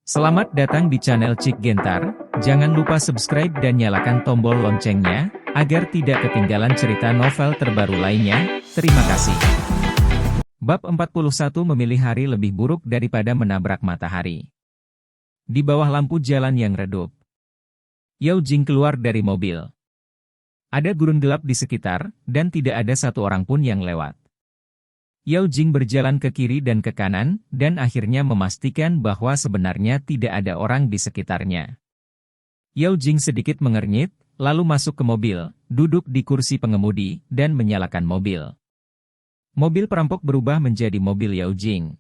Selamat datang di channel Cik Gentar, jangan lupa subscribe dan nyalakan tombol loncengnya, agar tidak ketinggalan cerita novel terbaru lainnya, terima kasih. Bab 41 memilih hari lebih buruk daripada menabrak matahari. Di bawah lampu jalan yang redup, Yao Jing keluar dari mobil. Ada gurun gelap di sekitar, dan tidak ada satu orang pun yang lewat. Yao Jing berjalan ke kiri dan ke kanan, dan akhirnya memastikan bahwa sebenarnya tidak ada orang di sekitarnya. Yao Jing sedikit mengernyit, lalu masuk ke mobil, duduk di kursi pengemudi, dan menyalakan mobil. Mobil perampok berubah menjadi mobil Yao Jing.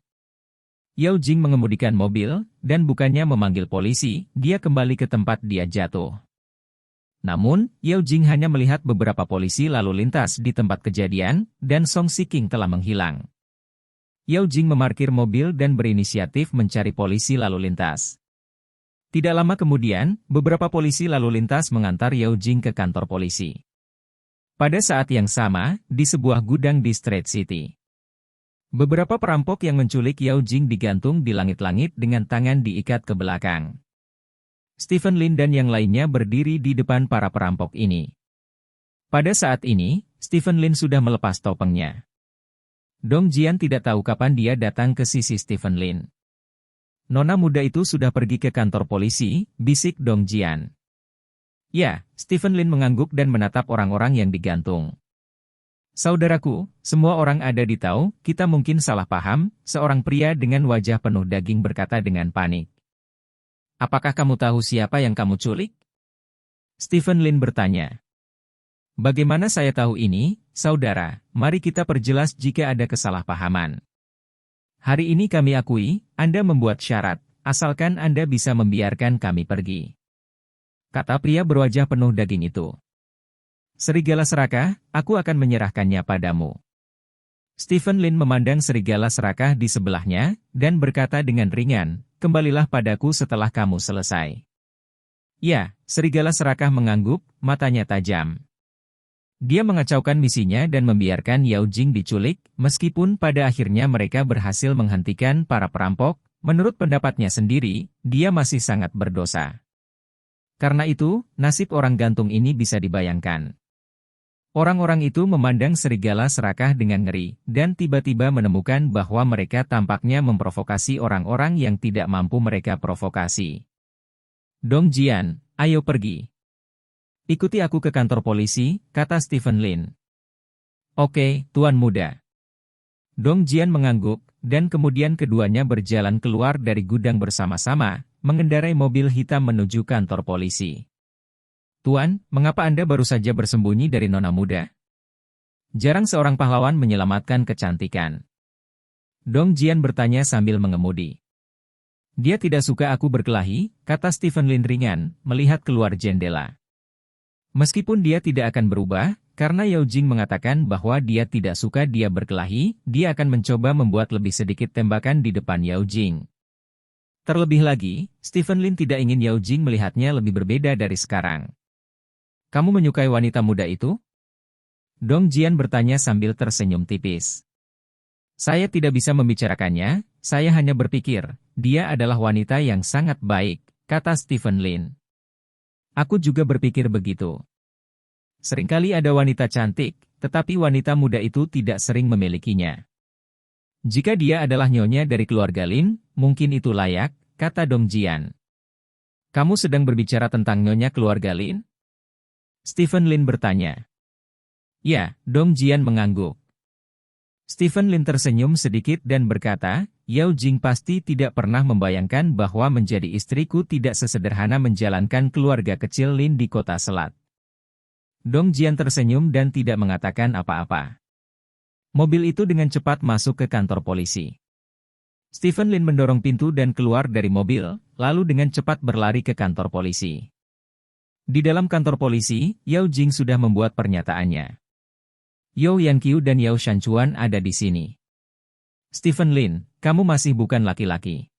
Yao Jing mengemudikan mobil, dan bukannya memanggil polisi, dia kembali ke tempat dia jatuh. Namun, Yao Jing hanya melihat beberapa polisi lalu lintas di tempat kejadian, dan Song Shiking telah menghilang. Yao Jing memarkir mobil dan berinisiatif mencari polisi lalu lintas. Tidak lama kemudian, beberapa polisi lalu lintas mengantar Yao Jing ke kantor polisi. Pada saat yang sama, di sebuah gudang di Street City, beberapa perampok yang menculik Yao Jing digantung di langit-langit dengan tangan diikat ke belakang. Stephen Lin dan yang lainnya berdiri di depan para perampok ini. Pada saat ini, Stephen Lin sudah melepas topengnya. Dong Jian tidak tahu kapan dia datang ke sisi Stephen Lin. Nona muda itu sudah pergi ke kantor polisi, bisik Dong Jian. Ya, Stephen Lin mengangguk dan menatap orang-orang yang digantung. Saudaraku, semua orang ada di tahu, kita mungkin salah paham, seorang pria dengan wajah penuh daging berkata dengan panik. Apakah kamu tahu siapa yang kamu culik? Stephen Lin bertanya. Bagaimana saya tahu ini, saudara, mari kita perjelas jika ada kesalahpahaman. Hari ini kami akui, Anda membuat syarat, asalkan Anda bisa membiarkan kami pergi. Kata pria berwajah penuh daging itu. Serigala serakah, aku akan menyerahkannya padamu. Stephen Lin memandang serigala serakah di sebelahnya, dan berkata dengan ringan, kembalilah padaku setelah kamu selesai. Ya, serigala serakah mengangguk, matanya tajam. Dia mengacaukan misinya dan membiarkan Yao Jing diculik, meskipun pada akhirnya mereka berhasil menghentikan para perampok, menurut pendapatnya sendiri, dia masih sangat berdosa. Karena itu, nasib orang gantung ini bisa dibayangkan. Orang-orang itu memandang serigala serakah dengan ngeri, dan tiba-tiba menemukan bahwa mereka tampaknya memprovokasi orang-orang yang tidak mampu mereka provokasi. Dong Jian, ayo pergi. Ikuti aku ke kantor polisi, kata Stephen Lin. Oke, Tuan Muda. Dong Jian mengangguk, dan kemudian keduanya berjalan keluar dari gudang bersama-sama, mengendarai mobil hitam menuju kantor polisi. Tuan, mengapa Anda baru saja bersembunyi dari nona muda? Jarang seorang pahlawan menyelamatkan kecantikan. Dong Jian bertanya sambil mengemudi. Dia tidak suka aku berkelahi, kata Stephen Lin ringan, melihat keluar jendela. Meskipun dia tidak akan berubah, karena Yao Jing mengatakan bahwa dia tidak suka dia berkelahi, dia akan mencoba membuat lebih sedikit tembakan di depan Yao Jing. Terlebih lagi, Stephen Lin tidak ingin Yao Jing melihatnya lebih berbeda dari sekarang. Kamu menyukai wanita muda itu? Dong Jian bertanya sambil tersenyum tipis. Saya tidak bisa membicarakannya, saya hanya berpikir, dia adalah wanita yang sangat baik, kata Stephen Lin. Aku juga berpikir begitu. Seringkali ada wanita cantik, tetapi wanita muda itu tidak sering memilikinya. Jika dia adalah nyonya dari keluarga Lin, mungkin itu layak, kata Dong Jian. Kamu sedang berbicara tentang nyonya keluarga Lin? Stephen Lin bertanya. Ya, Dong Jian mengangguk. Stephen Lin tersenyum sedikit dan berkata, Yao Jing pasti tidak pernah membayangkan bahwa menjadi istriku tidak sesederhana menjalankan keluarga kecil Lin di kota Selat. Dong Jian tersenyum dan tidak mengatakan apa-apa. Mobil itu dengan cepat masuk ke kantor polisi. Stephen Lin mendorong pintu dan keluar dari mobil, lalu dengan cepat berlari ke kantor polisi. Di dalam kantor polisi, Yao Jing sudah membuat pernyataannya. Yao Yanqiu dan Yao Shanchuan ada di sini. Stephen Lin, kamu masih bukan laki-laki.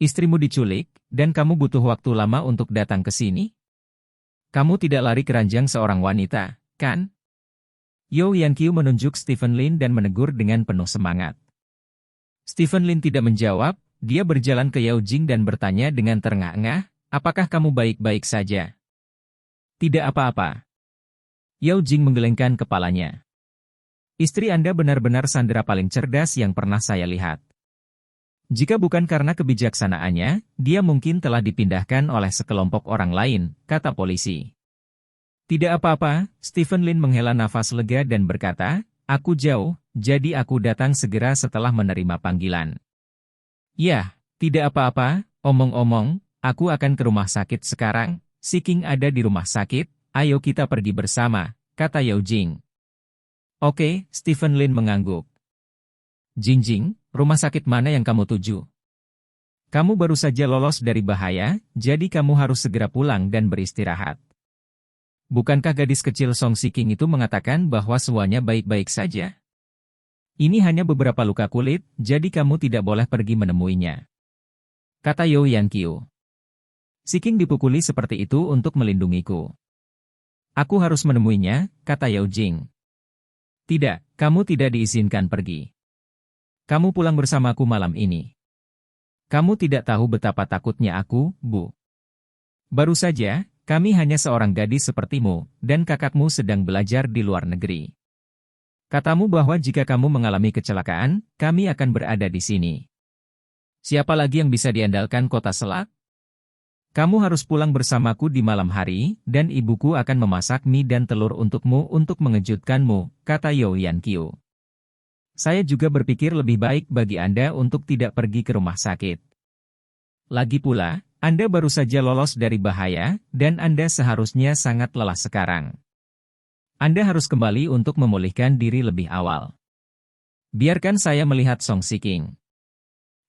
Istrimu diculik, dan kamu butuh waktu lama untuk datang ke sini? Kamu tidak lari keranjang seorang wanita, kan? Yao Yanqiu menunjuk Stephen Lin dan menegur dengan penuh semangat. Stephen Lin tidak menjawab, dia berjalan ke Yao Jing dan bertanya dengan terengah-engah, apakah kamu baik-baik saja? Tidak apa-apa. Yao Jing menggelengkan kepalanya. Istri Anda benar-benar sandera paling cerdas yang pernah saya lihat. Jika bukan karena kebijaksanaannya, dia mungkin telah dipindahkan oleh sekelompok orang lain, kata polisi. Tidak apa-apa, Stephen Lin menghela nafas lega dan berkata, aku jauh, jadi aku datang segera setelah menerima panggilan. Ya, tidak apa-apa, omong-omong, aku akan ke rumah sakit sekarang, si King ada di rumah sakit, ayo kita pergi bersama, kata Yao Jing. Oke, Stephen Lin mengangguk. Jing, rumah sakit mana yang kamu tuju? Kamu baru saja lolos dari bahaya, jadi kamu harus segera pulang dan beristirahat. Bukankah gadis kecil Song Si King itu mengatakan bahwa semuanya baik-baik saja? Ini hanya beberapa luka kulit, jadi kamu tidak boleh pergi menemuinya. Kata Yao Yanqiu. Si King dipukuli seperti itu untuk melindungiku. Aku harus menemuinya, kata Yao Jing. Tidak, kamu tidak diizinkan pergi. Kamu pulang bersamaku malam ini. Kamu tidak tahu betapa takutnya aku, Bu. Baru saja, kami hanya seorang gadis sepertimu, dan kakakmu sedang belajar di luar negeri. Katamu bahwa jika kamu mengalami kecelakaan, kami akan berada di sini. Siapa lagi yang bisa diandalkan kota Selak? Kamu harus pulang bersamaku di malam hari, dan ibuku akan memasak mie dan telur untukmu untuk mengejutkanmu, kata Yao Yanqiu. Saya juga berpikir lebih baik bagi Anda untuk tidak pergi ke rumah sakit. Lagi pula, Anda baru saja lolos dari bahaya, dan Anda seharusnya sangat lelah sekarang. Anda harus kembali untuk memulihkan diri lebih awal. Biarkan saya melihat Song Si King.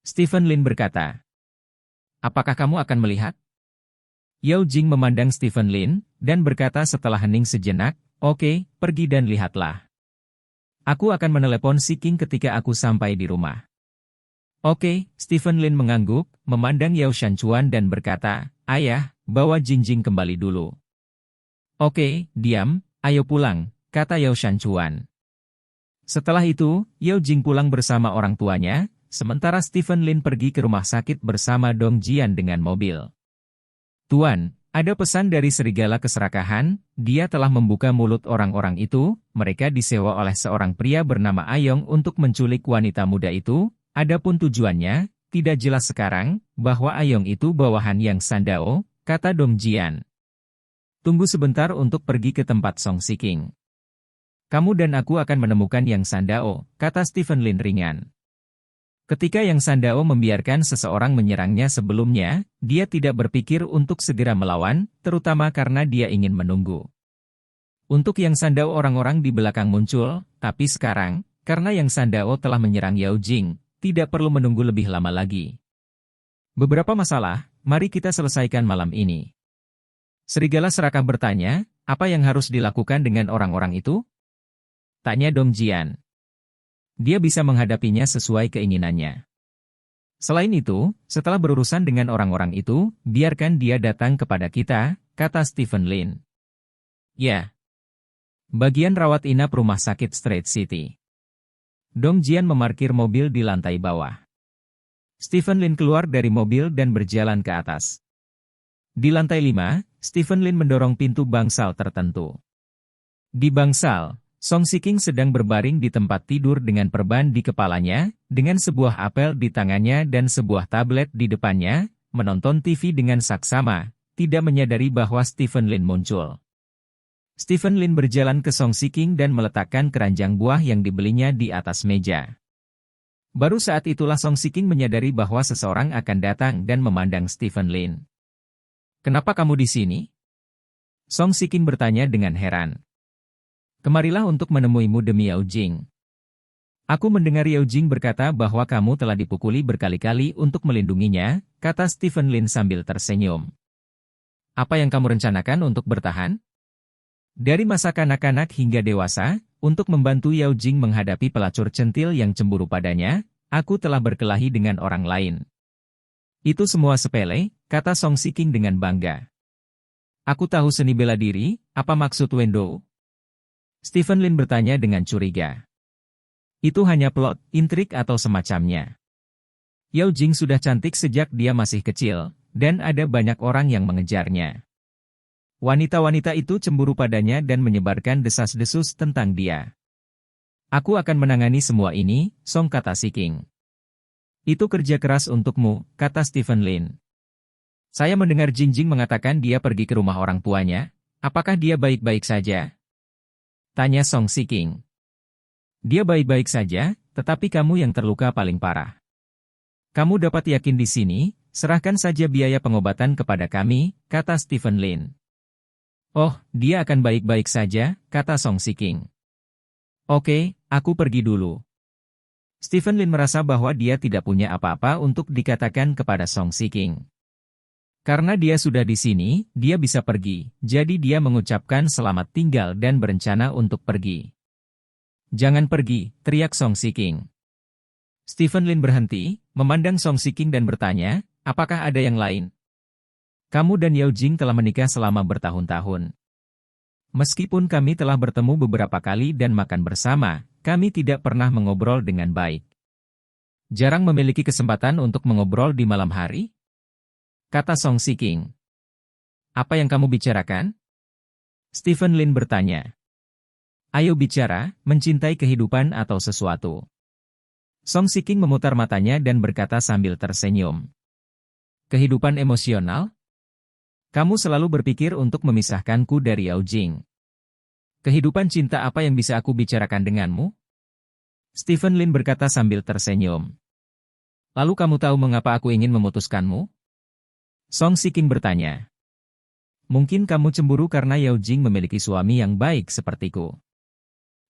Stephen Lin berkata. Apakah kamu akan melihat? Yao Jing memandang Stephen Lin, dan berkata setelah hening sejenak, oke, pergi dan lihatlah. Aku akan menelepon Si King ketika aku sampai di rumah. Oke, Stephen Lin mengangguk, memandang Yao Shanchuan dan berkata, ayah, bawa Jingjing kembali dulu. Oke, diam. Ayo pulang, kata Yao Shanchuan. Setelah itu, Yao Jing pulang bersama orang tuanya, sementara Stephen Lin pergi ke rumah sakit bersama Dong Jian dengan mobil. Tuan, ada pesan dari Serigala Keserakahan, dia telah membuka mulut orang-orang itu, mereka disewa oleh seorang pria bernama Ayong untuk menculik wanita muda itu, adapun tujuannya, tidak jelas sekarang, bahwa Ayong itu bawahan Yang Sandao, kata Dong Jian. Tunggu sebentar untuk pergi ke tempat Song Si King. Kamu dan aku akan menemukan Yang Sandao, kata Stephen Lin ringan. Ketika Yang Sandao membiarkan seseorang menyerangnya sebelumnya, dia tidak berpikir untuk segera melawan, terutama karena dia ingin menunggu. Untuk Yang Sandao orang-orang di belakang muncul, tapi sekarang, karena Yang Sandao telah menyerang Yao Jing, tidak perlu menunggu lebih lama lagi. Beberapa masalah, mari kita selesaikan malam ini. Serigala Serakah bertanya, apa yang harus dilakukan dengan orang-orang itu? Tanya Dong Jian. Dia bisa menghadapinya sesuai keinginannya. Selain itu, setelah berurusan dengan orang-orang itu, biarkan dia datang kepada kita, kata Stephen Lin. Ya. Bagian rawat inap rumah sakit Straight City. Dong Jian memarkir mobil di lantai bawah. Stephen Lin keluar dari mobil dan berjalan ke atas. Di lantai 5, Stephen Lin mendorong pintu bangsal tertentu. Di bangsal, Song Si King sedang berbaring di tempat tidur dengan perban di kepalanya, dengan sebuah apel di tangannya dan sebuah tablet di depannya, menonton TV dengan saksama, tidak menyadari bahwa Stephen Lin muncul. Stephen Lin berjalan ke Song Si King dan meletakkan keranjang buah yang dibelinya di atas meja. Baru saat itulah Song Si King menyadari bahwa seseorang akan datang dan memandang Stephen Lin. Kenapa kamu di sini? Song Si King bertanya dengan heran. Kemarilah untuk menemuimu demi Yao Jing. Aku mendengar Yao Jing berkata bahwa kamu telah dipukuli berkali-kali untuk melindunginya, kata Stephen Lin sambil tersenyum. Apa yang kamu rencanakan untuk bertahan? Dari masa kanak-kanak hingga dewasa, untuk membantu Yao Jing menghadapi pelacur centil yang cemburu padanya, aku telah berkelahi dengan orang lain. Itu semua sepele, kata Song Si King dengan bangga. Aku tahu seni bela diri, apa maksud Wendo? Stephen Lin bertanya dengan curiga. Itu hanya plot, intrik atau semacamnya. Yao Jing sudah cantik sejak dia masih kecil, dan ada banyak orang yang mengejarnya. Wanita-wanita itu cemburu padanya dan menyebarkan desas-desus tentang dia. Aku akan menangani semua ini, Song, kata Si King. Itu kerja keras untukmu, kata Stephen Lin. Saya mendengar Jingjing mengatakan dia pergi ke rumah orang tuanya. Apakah dia baik-baik saja? Tanya Song Si King. Dia baik-baik saja, tetapi kamu yang terluka paling parah. Kamu dapat yakin di sini, serahkan saja biaya pengobatan kepada kami, kata Stephen Lin. Oh, dia akan baik-baik saja, kata Song Si King. Oke, aku pergi dulu. Stephen Lin merasa bahwa dia tidak punya apa-apa untuk dikatakan kepada Song Si King. Karena dia sudah di sini, dia bisa pergi, jadi dia mengucapkan selamat tinggal dan berencana untuk pergi. Jangan pergi, teriak Song Si King. Stephen Lin berhenti, memandang Song Si King dan bertanya, apakah ada yang lain? Kamu dan Yao Jing telah menikah selama bertahun-tahun. Meskipun kami telah bertemu beberapa kali dan makan bersama, kami tidak pernah mengobrol dengan baik. Jarang memiliki kesempatan untuk mengobrol di malam hari? Kata Song Si King. Apa yang kamu bicarakan? Stephen Lin bertanya. Ayo bicara, mencintai kehidupan atau sesuatu. Song Si King memutar matanya dan berkata sambil tersenyum. Kehidupan emosional? Kamu selalu berpikir untuk memisahkanku dari Yao Jing. Kehidupan cinta apa yang bisa aku bicarakan denganmu? Stephen Lin berkata sambil tersenyum. Lalu kamu tahu mengapa aku ingin memutuskanmu? Song Si King bertanya. Mungkin kamu cemburu karena Yao Jing memiliki suami yang baik sepertiku.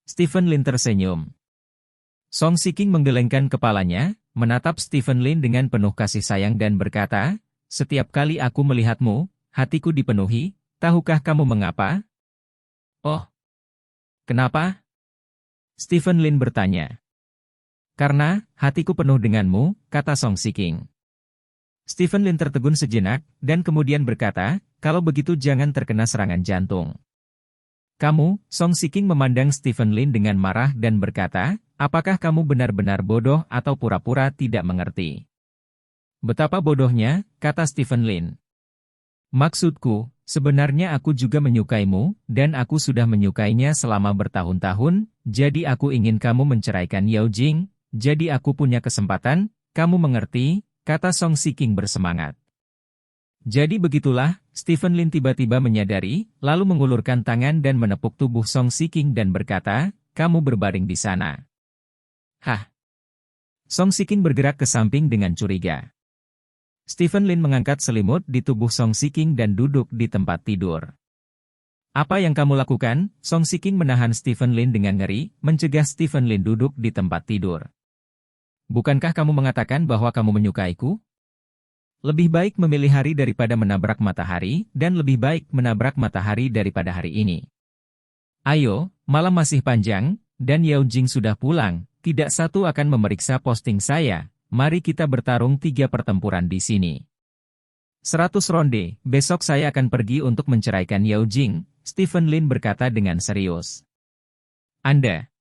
Stephen Lin tersenyum. Song Si King menggelengkan kepalanya, menatap Stephen Lin dengan penuh kasih sayang dan berkata, setiap kali aku melihatmu, hatiku dipenuhi, tahukah kamu mengapa? Oh, kenapa? Stephen Lin bertanya. Karena, hatiku penuh denganmu, kata Song Si King. Stephen Lin tertegun sejenak, dan kemudian berkata, kalau begitu jangan terkena serangan jantung. Kamu, Song Si King memandang Stephen Lin dengan marah dan berkata, apakah kamu benar-benar bodoh atau pura-pura tidak mengerti? Betapa bodohnya, kata Stephen Lin. Maksudku, sebenarnya aku juga menyukaimu, dan aku sudah menyukainya selama bertahun-tahun, jadi aku ingin kamu menceraikan Yao Jing, jadi aku punya kesempatan, kamu mengerti, kata Song Si King bersemangat. Jadi begitulah, Stephen Lin tiba-tiba menyadari, lalu mengulurkan tangan dan menepuk tubuh Song Si King dan berkata, kamu berbaring di sana. Hah? Song Si King bergerak ke samping dengan curiga. Stephen Lin mengangkat selimut di tubuh Song Si King dan duduk di tempat tidur. Apa yang kamu lakukan? Song Si King menahan Stephen Lin dengan ngeri, mencegah Stephen Lin duduk di tempat tidur. Bukankah kamu mengatakan bahwa kamu menyukaiku? Lebih baik memilih hari daripada menabrak matahari, dan lebih baik menabrak matahari daripada hari ini. Ayo, malam masih panjang, dan Yao Jing sudah pulang, tidak satu akan memeriksa posting saya, mari kita bertarung 3 pertempuran di sini. 100 ronde, besok saya akan pergi untuk menceraikan Yao Jing, Stephen Lin berkata dengan serius. Anda.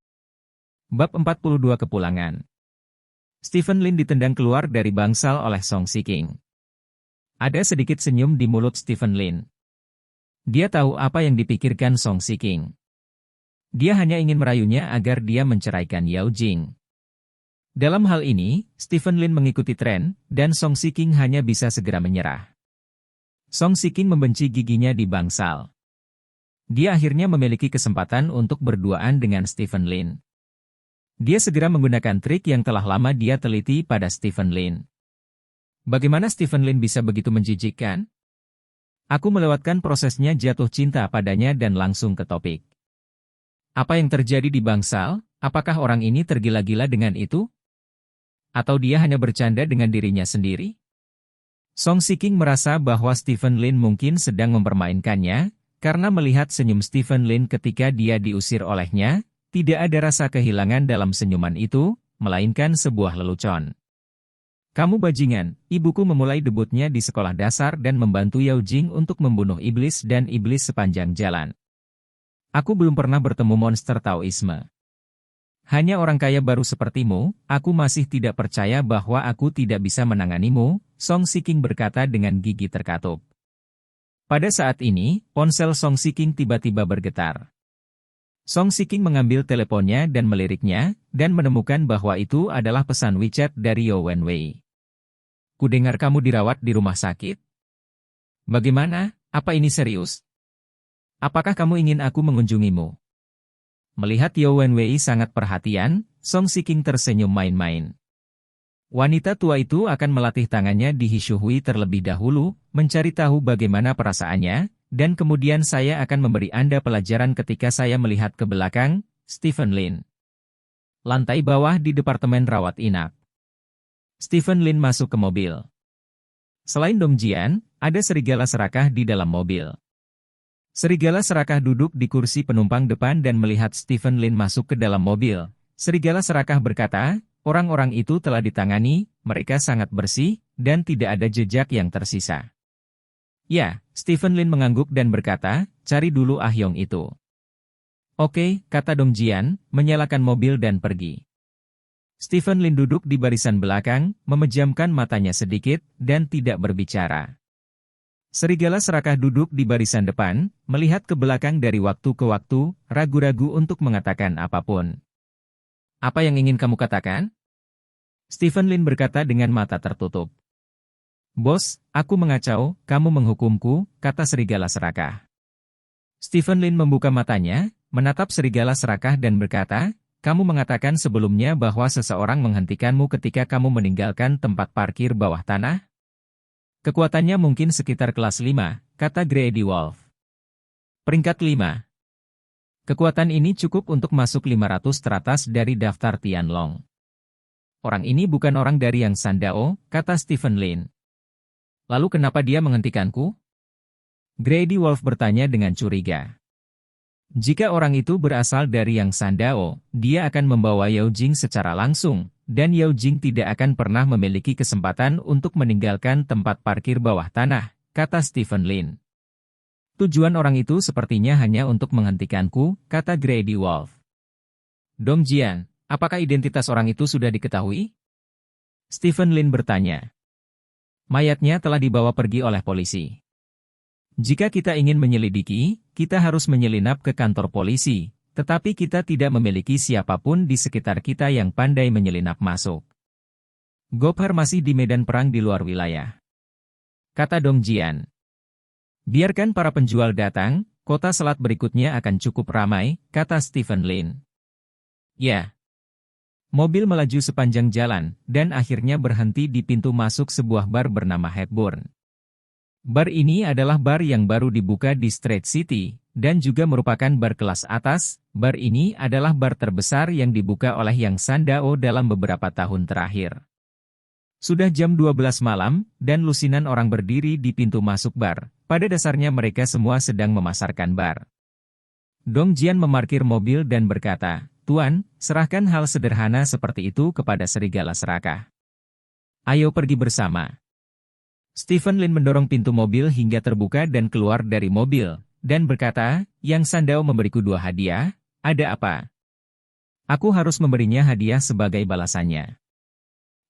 Bab 42 Kepulangan. Stephen Lin ditendang keluar dari bangsal oleh Song Si King. Ada sedikit senyum di mulut Stephen Lin. Dia tahu apa yang dipikirkan Song Si King. Dia hanya ingin merayunya agar dia menceraikan Yao Jing. Dalam hal ini, Stephen Lin mengikuti tren, dan Song Si King hanya bisa segera menyerah. Song Si King membenci giginya di bangsal. Dia akhirnya memiliki kesempatan untuk berduaan dengan Stephen Lin. Dia segera menggunakan trik yang telah lama dia teliti pada Stephen Lin. Bagaimana Stephen Lin bisa begitu menjijikkan? Aku melewatkan prosesnya jatuh cinta padanya dan langsung ke topik. Apa yang terjadi di bangsal? Apakah orang ini tergila-gila dengan itu? Atau dia hanya bercanda dengan dirinya sendiri? Song Si King merasa bahwa Stephen Lin mungkin sedang mempermainkannya, karena melihat senyum Stephen Lin ketika dia diusir olehnya, tidak ada rasa kehilangan dalam senyuman itu, melainkan sebuah lelucon. Kamu bajingan, ibuku memulai debutnya di sekolah dasar dan membantu Yao Jing untuk membunuh iblis dan iblis sepanjang jalan. Aku belum pernah bertemu monster Taoisme. Hanya orang kaya baru sepertimu, aku masih tidak percaya bahwa aku tidak bisa menanganimu, Song Shiking berkata dengan gigi terkatup. Pada saat ini, ponsel Song Shiking tiba-tiba bergetar. Song Shiking mengambil teleponnya dan meliriknya, dan menemukan bahwa itu adalah pesan WeChat dari Yao Wenwei. Kudengar kamu dirawat di rumah sakit? Bagaimana? Apa ini serius? Apakah kamu ingin aku mengunjungimu? Melihat Yao Wenwei sangat perhatian, Song Shiking tersenyum main-main. Wanita tua itu akan melatih tangannya di Hishuhui terlebih dahulu, mencari tahu bagaimana perasaannya, dan kemudian saya akan memberi Anda pelajaran ketika saya melihat ke belakang, Stephen Lin. Lantai bawah di Departemen Rawat Inap. Stephen Lin masuk ke mobil. Selain Dong Jian, ada serigala serakah di dalam mobil. Serigala serakah duduk di kursi penumpang depan dan melihat Stephen Lin masuk ke dalam mobil. Serigala serakah berkata, orang-orang itu telah ditangani, mereka sangat bersih, dan tidak ada jejak yang tersisa. Ya, Stephen Lin mengangguk dan berkata, cari dulu Ah Yong itu. Oke, kata Dong Jian, menyalakan mobil dan pergi. Stephen Lin duduk di barisan belakang, memejamkan matanya sedikit, dan tidak berbicara. Serigala serakah duduk di barisan depan, melihat ke belakang dari waktu ke waktu, ragu-ragu untuk mengatakan apapun. Apa yang ingin kamu katakan? Stephen Lin berkata dengan mata tertutup. Bos, aku mengacau, kamu menghukumku, kata serigala serakah. Stephen Lin membuka matanya, menatap serigala serakah dan berkata, kamu mengatakan sebelumnya bahwa seseorang menghentikanmu ketika kamu meninggalkan tempat parkir bawah tanah? Kekuatannya mungkin sekitar kelas 5, kata Grady Wolf. Peringkat 5. Kekuatan ini cukup untuk masuk 500 teratas dari daftar Tianlong. Orang ini bukan orang dari Yang Sandao, kata Stephen Lin. Lalu kenapa dia menghentikanku? Grady Wolf bertanya dengan curiga. Jika orang itu berasal dari Yang Sandao, dia akan membawa Yao Jing secara langsung, dan Yao Jing tidak akan pernah memiliki kesempatan untuk meninggalkan tempat parkir bawah tanah, kata Stephen Lin. Tujuan orang itu sepertinya hanya untuk menghentikanku, kata Grady Wolf. Dong Jian, apakah identitas orang itu sudah diketahui? Stephen Lin bertanya. Mayatnya telah dibawa pergi oleh polisi. Jika kita ingin menyelidiki, kita harus menyelinap ke kantor polisi, tetapi kita tidak memiliki siapapun di sekitar kita yang pandai menyelinap masuk. Gopher masih di medan perang di luar wilayah. Kata Dong Jian. Biarkan para penjual datang, kota selat berikutnya akan cukup ramai, kata Stephen Lin. Ya. Mobil melaju sepanjang jalan, dan akhirnya berhenti di pintu masuk sebuah bar bernama Hepburn. Bar ini adalah bar yang baru dibuka di Street City, dan juga merupakan bar kelas atas. Bar ini adalah bar terbesar yang dibuka oleh Yang Sandao dalam beberapa tahun terakhir. Sudah jam 12 malam, dan lusinan orang berdiri di pintu masuk bar. Pada dasarnya mereka semua sedang memasarkan bar. Dong Jian memarkir mobil dan berkata, Tuan, serahkan hal sederhana seperti itu kepada serigala serakah. Ayo pergi bersama. Stephen Lin mendorong pintu mobil hingga terbuka dan keluar dari mobil, dan berkata, Yang Sandao memberiku 2 hadiah, ada apa? Aku harus memberinya hadiah sebagai balasannya.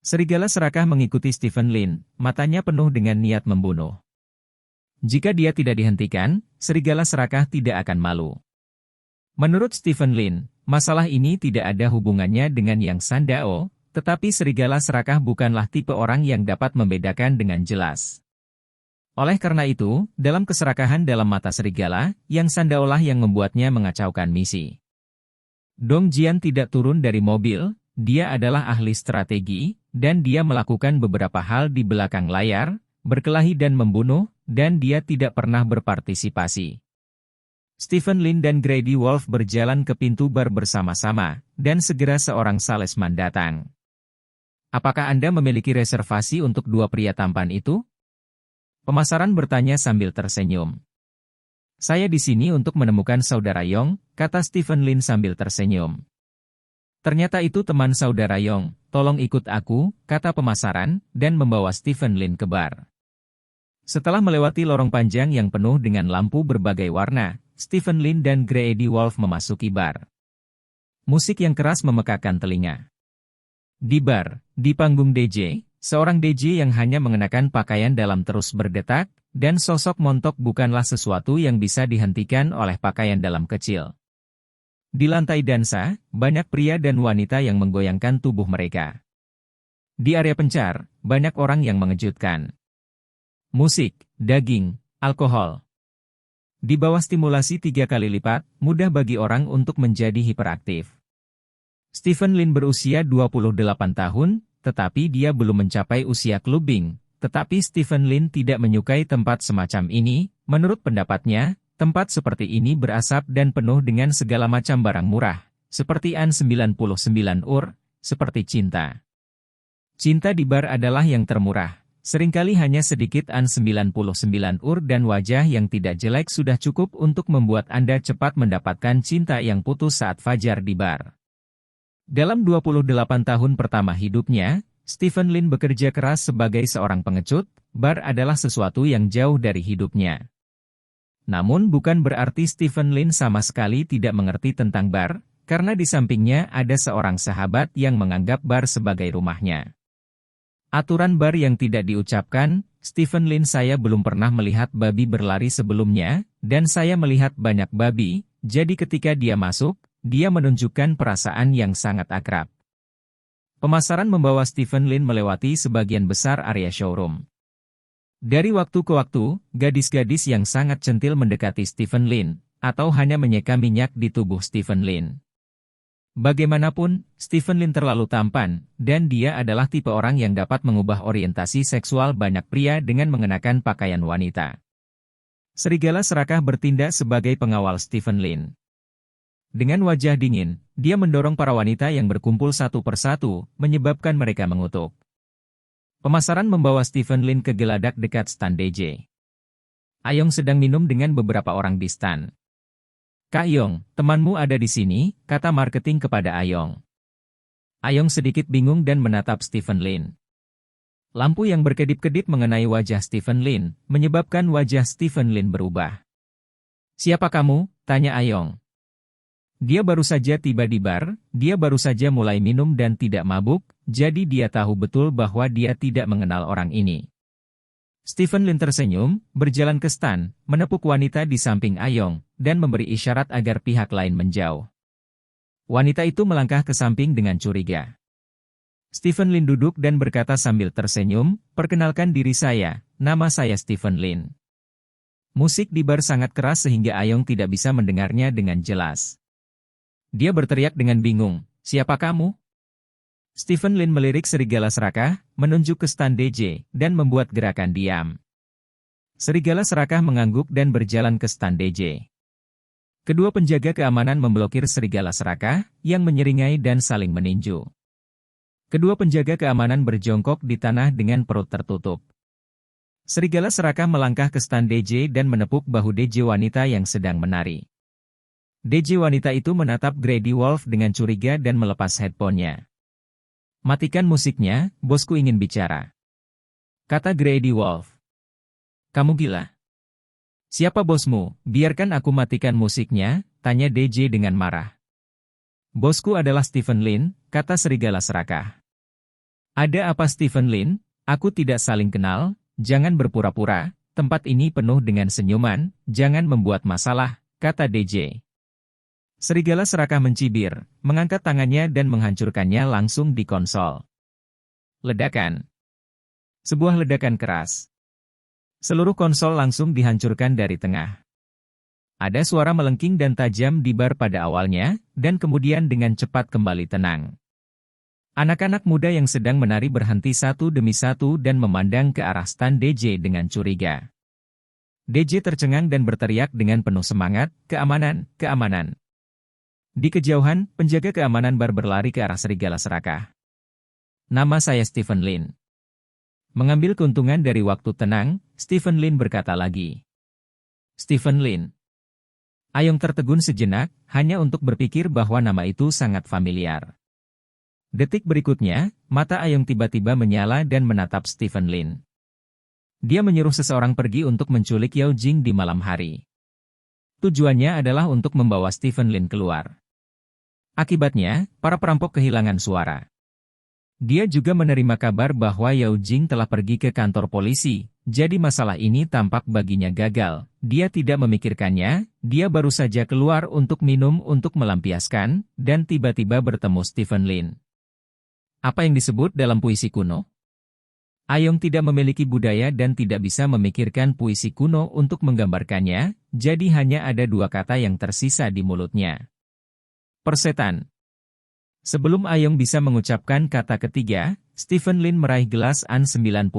Serigala serakah mengikuti Stephen Lin, matanya penuh dengan niat membunuh. Jika dia tidak dihentikan, serigala serakah tidak akan malu. Menurut Stephen Lin, masalah ini tidak ada hubungannya dengan Yang Sandao, tetapi serigala serakah bukanlah tipe orang yang dapat membedakan dengan jelas. Oleh karena itu, dalam keserakahan dalam mata serigala, Yang Sandaolah yang membuatnya mengacaukan misi. Dong Jian tidak turun dari mobil, dia adalah ahli strategi, dan dia melakukan beberapa hal di belakang layar, berkelahi dan membunuh, dan dia tidak pernah berpartisipasi. Stephen Lin dan Grady Wolf berjalan ke pintu bar bersama-sama, dan segera seorang salesman datang. Apakah Anda memiliki reservasi untuk 2 pria tampan itu? Pemasaran bertanya sambil tersenyum. Saya di sini untuk menemukan saudara Yong, kata Stephen Lin sambil tersenyum. Ternyata itu teman saudara Yong, tolong ikut aku, kata pemasaran, dan membawa Stephen Lin ke bar. Setelah melewati lorong panjang yang penuh dengan lampu berbagai warna, Stephen Lin dan Grady Wolf memasuki bar. Musik yang keras memekakan telinga. Di bar, di panggung DJ, seorang DJ yang hanya mengenakan pakaian dalam terus berdetak, dan sosok montok bukanlah sesuatu yang bisa dihentikan oleh pakaian dalam kecil. Di lantai dansa, banyak pria dan wanita yang menggoyangkan tubuh mereka. Di area pencar, banyak orang yang mengejutkan. Musik, daging, alkohol. Di bawah stimulasi 3 kali lipat, mudah bagi orang untuk menjadi hiperaktif. Stephen Lin berusia 28 tahun, tetapi dia belum mencapai usia clubbing. Tetapi Stephen Lin tidak menyukai tempat semacam ini. Menurut pendapatnya, tempat seperti ini berasap dan penuh dengan segala macam barang murah, seperti An99 seperti cinta. Cinta di bar adalah yang termurah. Seringkali hanya sedikit An99 dan wajah yang tidak jelek sudah cukup untuk membuat Anda cepat mendapatkan cinta yang putus saat fajar di bar. Dalam 28 tahun pertama hidupnya, Stephen Lin bekerja keras sebagai seorang pengecut. Bar adalah sesuatu yang jauh dari hidupnya. Namun bukan berarti Stephen Lin sama sekali tidak mengerti tentang bar, karena di sampingnya ada seorang sahabat yang menganggap bar sebagai rumahnya. Aturan bar yang tidak diucapkan, Stephen Lin saya belum pernah melihat babi berlari sebelumnya, dan saya melihat banyak babi, jadi ketika dia masuk, dia menunjukkan perasaan yang sangat akrab. Pemasaran membawa Stephen Lin melewati sebagian besar area showroom. Dari waktu ke waktu, gadis-gadis yang sangat centil mendekati Stephen Lin, atau hanya menyeka minyak di tubuh Stephen Lin. Bagaimanapun, Stephen Lin terlalu tampan, dan dia adalah tipe orang yang dapat mengubah orientasi seksual banyak pria dengan mengenakan pakaian wanita. Serigala serakah bertindak sebagai pengawal Stephen Lin. Dengan wajah dingin, dia mendorong para wanita yang berkumpul satu persatu, menyebabkan mereka mengutuk. Pemasaran membawa Stephen Lin ke geladak dekat stand DJ. Ayong sedang minum dengan beberapa orang di stand. "Kak Yong, temanmu ada di sini," kata marketing kepada Ayong. Ayong sedikit bingung dan menatap Stephen Lin. Lampu yang berkedip-kedip mengenai wajah Stephen Lin, menyebabkan wajah Stephen Lin berubah. "Siapa kamu?" tanya Ayong. Dia baru saja tiba di bar, dia baru saja mulai minum dan tidak mabuk, jadi dia tahu betul bahwa dia tidak mengenal orang ini. Stephen Lin tersenyum, berjalan ke stand, menepuk wanita di samping Ayong, dan memberi isyarat agar pihak lain menjauh. Wanita itu melangkah ke samping dengan curiga. Stephen Lin duduk dan berkata sambil tersenyum, "Perkenalkan diri saya, nama saya Stephen Lin." Musik di bar sangat keras sehingga Ayong tidak bisa mendengarnya dengan jelas. Dia berteriak dengan bingung, "Siapa kamu?" Stephen Lin melirik serigala serakah, menunjuk ke stand DJ, dan membuat gerakan diam. Serigala serakah mengangguk dan berjalan ke stand DJ. Kedua penjaga keamanan memblokir serigala serakah, yang menyeringai dan saling meninju. Kedua penjaga keamanan berjongkok di tanah dengan perut tertutup. Serigala serakah melangkah ke stand DJ dan menepuk bahu DJ wanita yang sedang menari. DJ wanita itu menatap Grady Wolf dengan curiga dan melepas headphone-nya. "Matikan musiknya, bosku ingin bicara," kata Grady Wolf. "Kamu gila? Siapa bosmu? Biarkan aku matikan musiknya," tanya DJ dengan marah. "Bosku adalah Stephen Lin," kata serigala serakah. "Ada apa Stephen Lin? Aku tidak saling kenal, jangan berpura-pura, tempat ini penuh dengan senyuman, jangan membuat masalah," kata DJ. Serigala serakah mencibir, mengangkat tangannya dan menghancurkannya langsung di konsol. Ledakan. Sebuah ledakan keras. Seluruh konsol langsung dihancurkan dari tengah. Ada suara melengking dan tajam di bar pada awalnya, dan kemudian dengan cepat kembali tenang. Anak-anak muda yang sedang menari berhenti satu demi satu dan memandang ke arah stand DJ dengan curiga. DJ tercengang dan berteriak dengan penuh semangat, "Keamanan, keamanan!" Di kejauhan, penjaga keamanan bar berlari ke arah serigala serakah. "Nama saya Stephen Lin." Mengambil keuntungan dari waktu tenang, Stephen Lin berkata lagi. "Stephen Lin." Ayong tertegun sejenak, hanya untuk berpikir bahwa nama itu sangat familiar. Detik berikutnya, mata Ayong tiba-tiba menyala dan menatap Stephen Lin. Dia menyuruh seseorang pergi untuk menculik Yao Jing di malam hari. Tujuannya adalah untuk membawa Stephen Lin keluar. Akibatnya, para perampok kehilangan suara. Dia juga menerima kabar bahwa Yao Jing telah pergi ke kantor polisi, jadi masalah ini tampak baginya gagal. Dia tidak memikirkannya, dia baru saja keluar untuk minum untuk melampiaskan, dan tiba-tiba bertemu Stephen Lin. Apa yang disebut dalam puisi kuno? Ayong tidak memiliki budaya dan tidak bisa memikirkan puisi kuno untuk menggambarkannya, jadi hanya ada dua kata yang tersisa di mulutnya. Persetan. Sebelum Ayong bisa mengucapkan kata ketiga, Stephen Lin meraih gelas An 99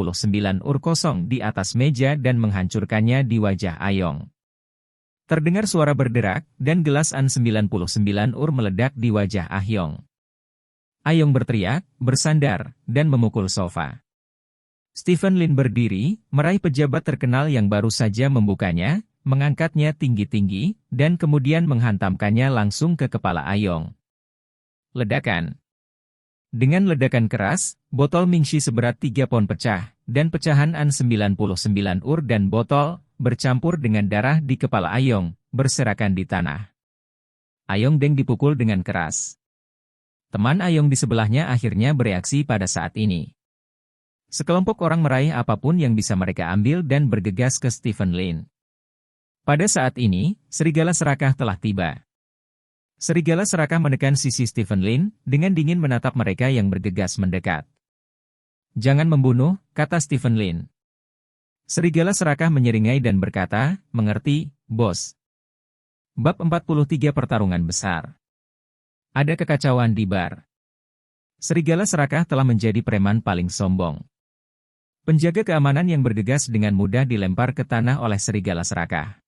kosong di atas meja dan menghancurkannya di wajah Ayong. Terdengar suara berderak, dan gelas An 99 meledak di wajah Ayong. Ayong berteriak, bersandar, dan memukul sofa. Stephen Lin berdiri, meraih pejabat terkenal yang baru saja membukanya, mengangkatnya tinggi-tinggi, dan kemudian menghantamkannya langsung ke kepala Ayong. Ledakan. Dengan ledakan keras, botol Mingxi seberat 3 pon pecah, dan pecahan An 99 dan botol, bercampur dengan darah di kepala Ayong, berserakan di tanah. Ayong Deng dipukul dengan keras. Teman Ayong di sebelahnya akhirnya bereaksi pada saat ini. Sekelompok orang meraih apapun yang bisa mereka ambil dan bergegas ke Stephen Lin. Pada saat ini, serigala serakah telah tiba. Serigala serakah menekan sisi Stephen Lin, dengan dingin menatap mereka yang bergegas mendekat. Jangan membunuh, kata Stephen Lin. Serigala serakah menyeringai dan berkata, mengerti, bos. Bab 43 Pertarungan Besar. Ada kekacauan di bar. Serigala serakah telah menjadi preman paling sombong. Penjaga keamanan yang bergegas dengan mudah dilempar ke tanah oleh serigala serakah.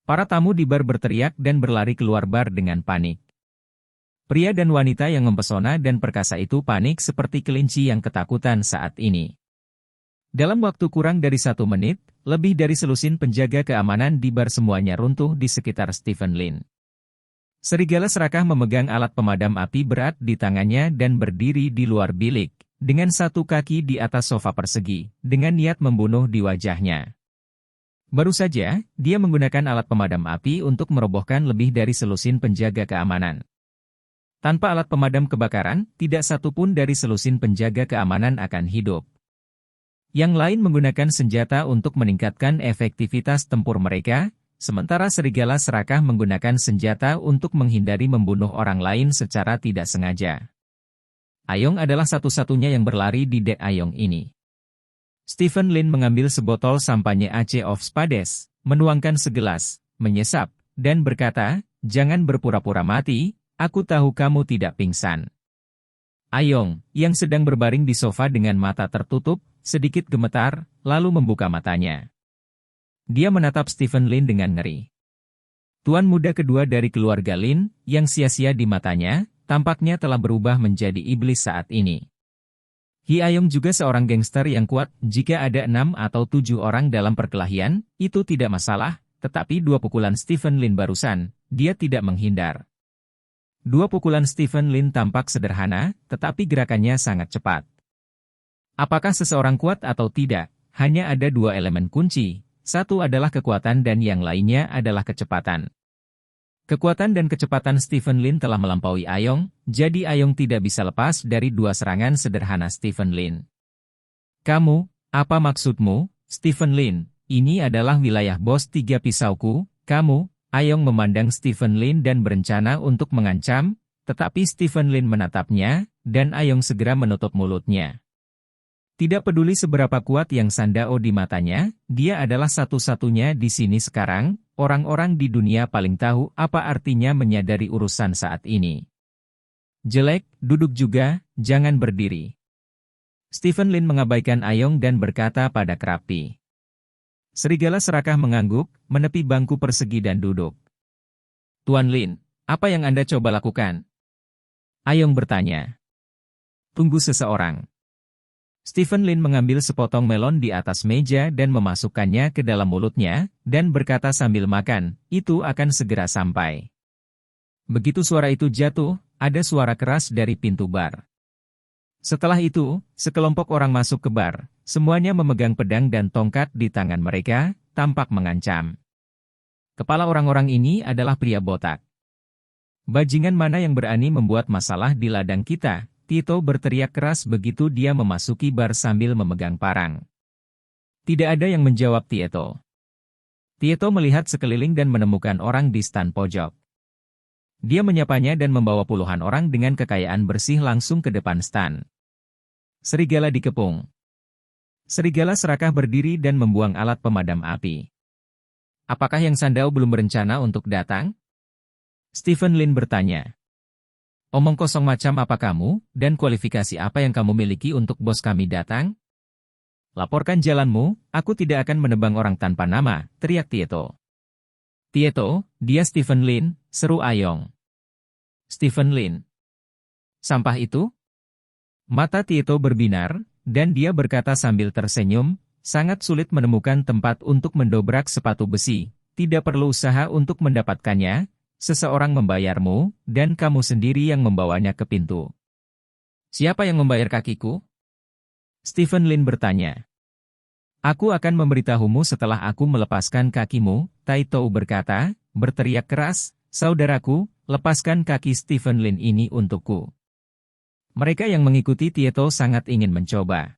Para tamu di bar berteriak dan berlari keluar bar dengan panik. Pria dan wanita yang mempesona dan perkasa itu panik seperti kelinci yang ketakutan saat ini. Dalam waktu kurang dari 1 menit, lebih dari selusin penjaga keamanan di bar semuanya runtuh di sekitar Stephen Lin. Serigala serakah memegang alat pemadam api berat di tangannya dan berdiri di luar bilik, dengan satu kaki di atas sofa persegi, dengan niat membunuh di wajahnya. Baru saja, dia menggunakan alat pemadam api untuk merobohkan lebih dari selusin penjaga keamanan. Tanpa alat pemadam kebakaran, tidak satu pun dari selusin penjaga keamanan akan hidup. Yang lain menggunakan senjata untuk meningkatkan efektivitas tempur mereka, sementara serigala serakah menggunakan senjata untuk menghindari membunuh orang lain secara tidak sengaja. Ayong adalah satu-satunya yang berlari di dek Ayong ini. Stephen Lin mengambil sebotol sampanye Ace of Spades, menuangkan segelas, menyesap, dan berkata, jangan berpura-pura mati, aku tahu kamu tidak pingsan. Ayong, yang sedang berbaring di sofa dengan mata tertutup, sedikit gemetar, lalu membuka matanya. Dia menatap Stephen Lin dengan ngeri. Tuan muda kedua dari keluarga Lin, yang sia-sia di matanya, tampaknya telah berubah menjadi iblis saat ini. Hi Ayong juga seorang gangster yang kuat, jika ada 6 atau 7 orang dalam perkelahian, itu tidak masalah, tetapi 2 pukulan Stephen Lin barusan, dia tidak menghindar. 2 pukulan Stephen Lin tampak sederhana, tetapi gerakannya sangat cepat. Apakah seseorang kuat atau tidak, hanya ada 2 elemen kunci, satu adalah kekuatan dan yang lainnya adalah kecepatan. Kekuatan dan kecepatan Stephen Lin telah melampaui Ayong, jadi Ayong tidak bisa lepas dari 2 serangan sederhana Stephen Lin. Kamu, apa maksudmu, Stephen Lin? Ini adalah wilayah bos 3 pisauku, kamu, Ayong memandang Stephen Lin dan berencana untuk mengancam, tetapi Stephen Lin menatapnya, dan Ayong segera menutup mulutnya. Tidak peduli seberapa kuat yang Sandao di matanya, dia adalah satu-satunya di sini sekarang. Orang-orang di dunia paling tahu apa artinya menyadari urusan saat ini. Jelek, duduk juga, jangan berdiri. Stephen Lin mengabaikan Ayong dan berkata pada Krapi. Serigala serakah mengangguk, menepi bangku persegi dan duduk. Tuan Lin, apa yang Anda coba lakukan? Ayong bertanya. Tunggu seseorang. Stephen Lin mengambil sepotong melon di atas meja dan memasukkannya ke dalam mulutnya, dan berkata sambil makan, itu akan segera sampai. Begitu suara itu jatuh, ada suara keras dari pintu bar. Setelah itu, sekelompok orang masuk ke bar, semuanya memegang pedang dan tongkat di tangan mereka, tampak mengancam. Kepala orang-orang ini adalah pria botak. Bajingan mana yang berani membuat masalah di ladang kita? Tito berteriak keras begitu dia memasuki bar sambil memegang parang. Tidak ada yang menjawab Tito. Tito melihat sekeliling dan menemukan orang di stan pojok. Dia menyapanya dan membawa puluhan orang dengan kekayaan bersih langsung ke depan stan. Serigala dikepung. Serigala serakah berdiri dan membuang alat pemadam api. Apakah yang Sandao belum berencana untuk datang? Stephen Lin bertanya. Omong kosong macam apa kamu, dan kualifikasi apa yang kamu miliki untuk bos kami datang? Laporkan jalanmu, aku tidak akan menebang orang tanpa nama, teriak Tito. Tito, dia Stephen Lin, seru Ayong. Stephen Lin. Sampah itu? Mata Tito berbinar, dan dia berkata sambil tersenyum, sangat sulit menemukan tempat untuk mendobrak sepatu besi, tidak perlu usaha untuk mendapatkannya, seseorang membayarmu, dan kamu sendiri yang membawanya ke pintu. Siapa yang membayar kakiku? Stephen Lin bertanya. Aku akan memberitahumu setelah aku melepaskan kakimu, Tito berkata, berteriak keras, saudaraku, lepaskan kaki Stephen Lin ini untukku. Mereka yang mengikuti Tito sangat ingin mencoba.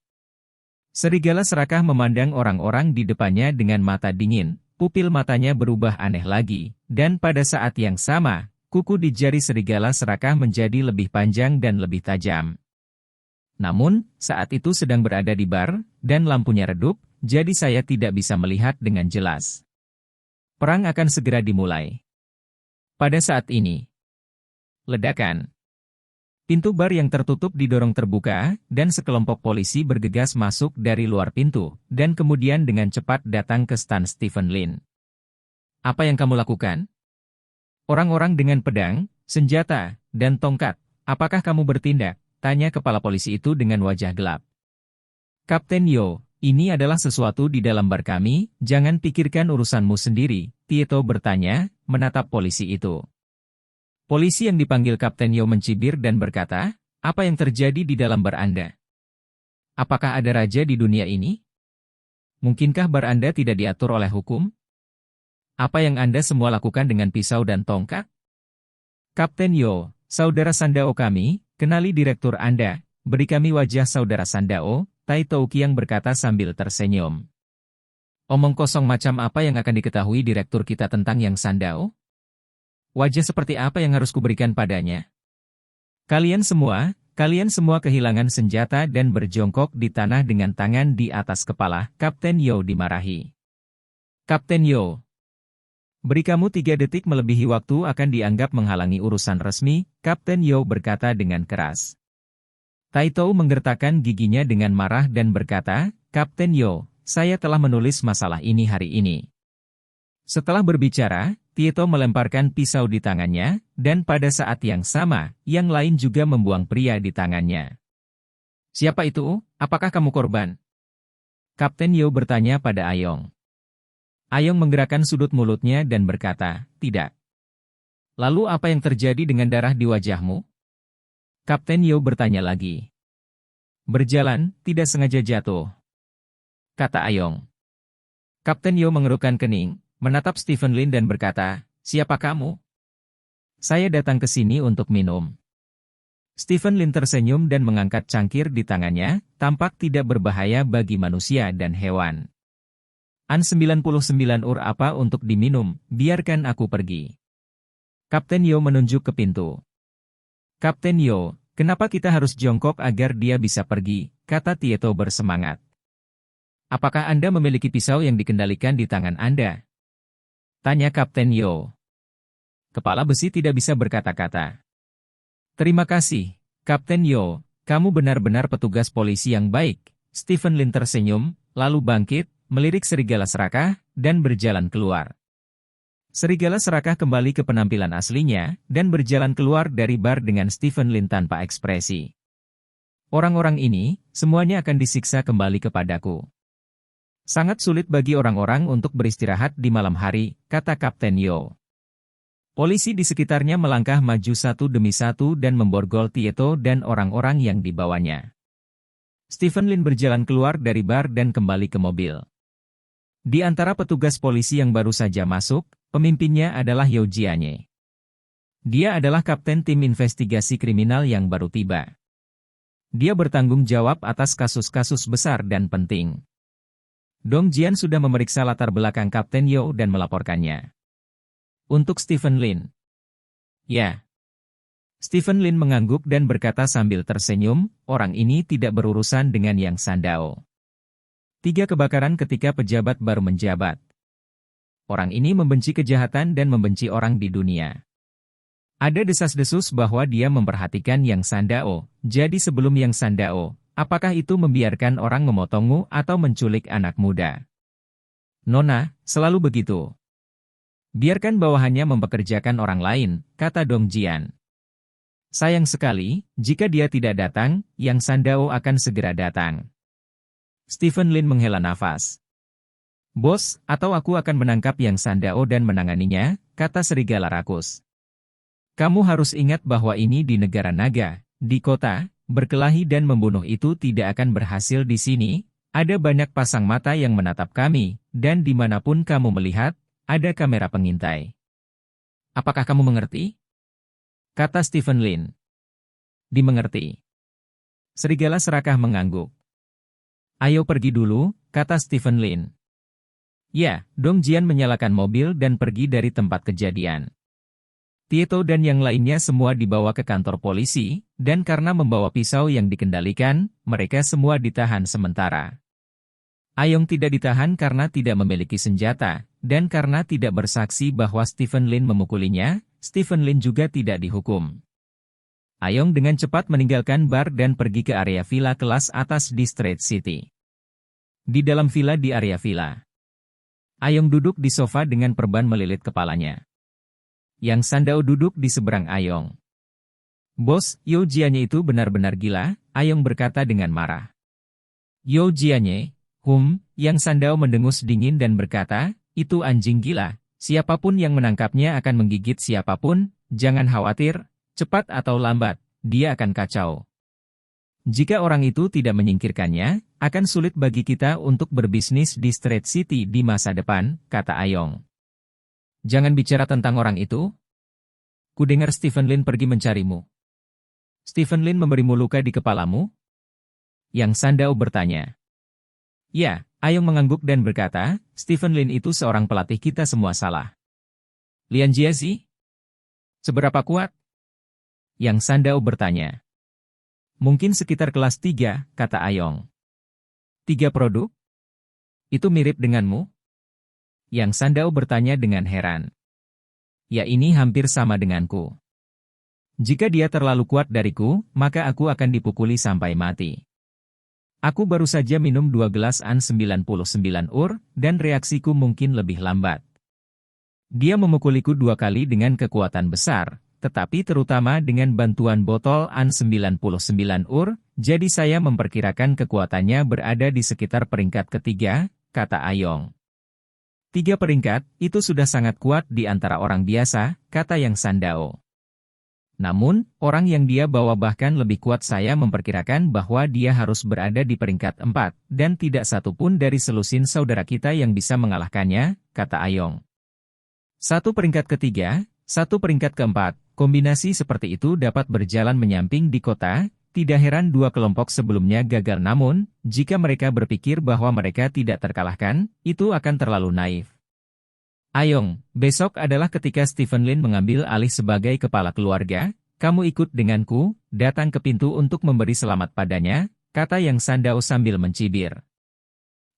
Serigala serakah memandang orang-orang di depannya dengan mata dingin, pupil matanya berubah aneh lagi, dan pada saat yang sama, kuku di jari serigala serakah menjadi lebih panjang dan lebih tajam. Namun, saat itu sedang berada di bar, dan lampunya redup, jadi saya tidak bisa melihat dengan jelas. Perang akan segera dimulai. Pada saat ini, ledakan. Pintu bar yang tertutup didorong terbuka, dan sekelompok polisi bergegas masuk dari luar pintu, dan kemudian dengan cepat datang ke stan Stephen Lin. Apa yang kamu lakukan? Orang-orang dengan pedang, senjata, dan tongkat, apakah kamu bertindak? Tanya kepala polisi itu dengan wajah gelap. Kapten Yo, ini adalah sesuatu di dalam bar kami, jangan pikirkan urusanmu sendiri, Tito bertanya, menatap polisi itu. Polisi yang dipanggil Kapten Yo mencibir dan berkata, apa yang terjadi di dalam bar Anda? Apakah ada raja di dunia ini? Mungkinkah bar Anda tidak diatur oleh hukum? Apa yang Anda semua lakukan dengan pisau dan tongkat? Kapten Yo, saudara Sandao kami, kenali direktur Anda, beri kami wajah saudara Sandao, Tito Qiang berkata sambil tersenyum. Omong kosong macam apa yang akan diketahui direktur kita tentang yang Sandao? Wajah seperti apa yang harus kuberikan padanya? Kalian semua kehilangan senjata dan berjongkok di tanah dengan tangan di atas kepala, Kapten Yo dimarahi. Kapten Yo, beri kamu 3 detik melebihi waktu akan dianggap menghalangi urusan resmi, Kapten Yo berkata dengan keras. Tito menggertakkan giginya dengan marah dan berkata, Kapten Yo, saya telah menulis masalah ini hari ini. Setelah berbicara, Tito melemparkan pisau di tangannya, dan pada saat yang sama, yang lain juga membuang pria di tangannya. Siapa itu? Apakah kamu korban? Kapten Yo bertanya pada Ayong. Ayong menggerakkan sudut mulutnya dan berkata, tidak. Lalu apa yang terjadi dengan darah di wajahmu? Kapten Yo bertanya lagi. Berjalan, tidak sengaja jatuh, kata Ayong. Kapten Yo mengerutkan kening, menatap Stephen Lin dan berkata, siapa kamu? Saya datang ke sini untuk minum. Stephen Lin tersenyum dan mengangkat cangkir di tangannya, tampak tidak berbahaya bagi manusia dan hewan. An 99 apa untuk diminum, biarkan aku pergi. Kapten Yo menunjuk ke pintu. Kapten Yo, kenapa kita harus jongkok agar dia bisa pergi, kata Tito bersemangat. Apakah Anda memiliki pisau yang dikendalikan di tangan Anda? Tanya Kapten Yo. Kepala besi tidak bisa berkata-kata. Terima kasih, Kapten Yo, kamu benar-benar petugas polisi yang baik. Stephen Lin tersenyum, lalu bangkit, melirik serigala serakah, dan berjalan keluar. Serigala serakah kembali ke penampilan aslinya, dan berjalan keluar dari bar dengan Stephen Lin tanpa ekspresi. Orang-orang ini, semuanya akan disiksa kembali kepadaku. Sangat sulit bagi orang-orang untuk beristirahat di malam hari, kata Kapten Yo. Polisi di sekitarnya melangkah maju satu demi satu dan memborgol Tito dan orang-orang yang dibawanya. Stephen Lin berjalan keluar dari bar dan kembali ke mobil. Di antara petugas polisi yang baru saja masuk, pemimpinnya adalah Yao Jianye. Dia adalah kapten tim investigasi kriminal yang baru tiba. Dia bertanggung jawab atas kasus-kasus besar dan penting. Dong Jian sudah memeriksa latar belakang Kapten Yo dan melaporkannya. Untuk Stephen Lin. Ya. Stephen Lin mengangguk dan berkata sambil tersenyum, orang ini tidak berurusan dengan Yang Sandao. 3 kebakaran ketika pejabat baru menjabat. Orang ini membenci kejahatan dan membenci orang di dunia. Ada desas-desus bahwa dia memperhatikan Yang Sandao, jadi sebelum Yang Sandao, apakah itu membiarkan orang memotongmu atau menculik anak muda? Nona, selalu begitu. Biarkan bawahannya mempekerjakan orang lain, kata Dong Jian. Sayang sekali, jika dia tidak datang, Yang Sandao akan segera datang. Stephen Lin menghela nafas. Bos, atau aku akan menangkap Yang Sandao dan menanganinya, kata serigala rakus. Kamu harus ingat bahwa ini di negara naga, di kota, berkelahi dan membunuh itu tidak akan berhasil di sini, ada banyak pasang mata yang menatap kami, dan dimanapun kamu melihat, ada kamera pengintai. Apakah kamu mengerti? Kata Stephen Lin. Dimengerti. Serigala serakah mengangguk. Ayo pergi dulu, kata Stephen Lin. Ya, Dong Jian menyalakan mobil dan pergi dari tempat kejadian. Tieto dan yang lainnya semua dibawa ke kantor polisi, dan karena membawa pisau yang dikendalikan, mereka semua ditahan sementara. Ayong tidak ditahan karena tidak memiliki senjata, dan karena tidak bersaksi bahwa Stephen Lin memukulinya, Stephen Lin juga tidak dihukum. Ayong dengan cepat meninggalkan bar dan pergi ke area villa kelas atas di Street City. Di dalam villa di area villa, Ayong duduk di sofa dengan perban melilit kepalanya. Yang Sandao duduk di seberang Ayong. Bos, Yo Jianye itu benar-benar gila, Ayong berkata dengan marah. Yo Jianye, Yang Sandao mendengus dingin dan berkata, itu anjing gila, siapapun yang menangkapnya akan menggigit siapapun, jangan khawatir, cepat atau lambat, dia akan kacau. Jika orang itu tidak menyingkirkannya, akan sulit bagi kita untuk berbisnis di Street City di masa depan, kata Ayong. Jangan bicara tentang orang itu. Kudengar Stephen Lin pergi mencarimu. Stephen Lin memberimu luka di kepalamu? Yang Sandao bertanya. Ya, Ayong mengangguk dan berkata, Stephen Lin itu seorang pelatih kita semua salah. Lian Jiazi? Seberapa kuat? Yang Sandao bertanya. Mungkin sekitar kelas 3, kata Ayong. 3 produk? Itu mirip denganmu? Yang Sandao bertanya dengan heran. Ya ini hampir sama denganku. Jika dia terlalu kuat dariku, maka aku akan dipukuli sampai mati. Aku baru saja minum 2 gelas An 99 ur, dan reaksiku mungkin lebih lambat. Dia memukuliku 2 kali dengan kekuatan besar, tetapi terutama dengan bantuan botol An 99 ur, jadi saya memperkirakan kekuatannya berada di sekitar peringkat ketiga, kata Ayong. 3 peringkat, itu sudah sangat kuat di antara orang biasa, kata Yang Sandao. Namun, orang yang dia bawa bahkan lebih kuat saya memperkirakan bahwa dia harus berada di peringkat 4, dan tidak satu pun dari selusin saudara kita yang bisa mengalahkannya, kata Ayong. 1 peringkat ketiga, 1 peringkat keempat, kombinasi seperti itu dapat berjalan menyamping di kota, tidak heran 2 kelompok sebelumnya gagal namun, jika mereka berpikir bahwa mereka tidak terkalahkan, itu akan terlalu naif. Ayong, besok adalah ketika Stephen Lin mengambil alih sebagai kepala keluarga, kamu ikut denganku, datang ke pintu untuk memberi selamat padanya, kata Yang Sandao sambil mencibir.